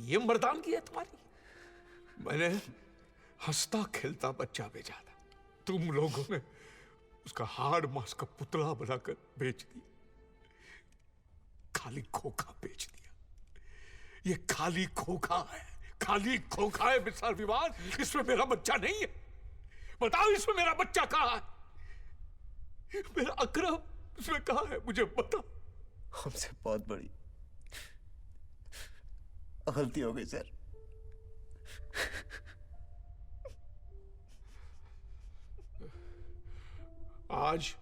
ये मर्दानगी है तुम्हारी? मैंने हंसता खेलता बच्चा भेजा था, तुम लोगों ने उसका हाड़ मांस का पुतला बनाकर बेच दिया, खाली खोखा बेच दिया। ये खाली खोखा है, खाली खोखा है मिस्टर विवान। इसमें मेरा बच्चा नहीं है। बताओ इसमें मेरा बच्चा कहां है? मेरा अकरम इसमें कहां है? मुझे बताओ। हमसे बहुत बड़ी गलती हो गई सर। आज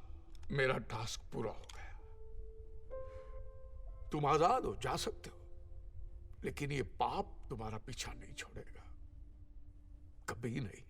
मेरा टास्क पूरा हो गया। तुम आजाद हो, जा सकते हो, लेकिन ये पाप तुम्हारा पीछा नहीं छोड़ेगा, कभी नहीं।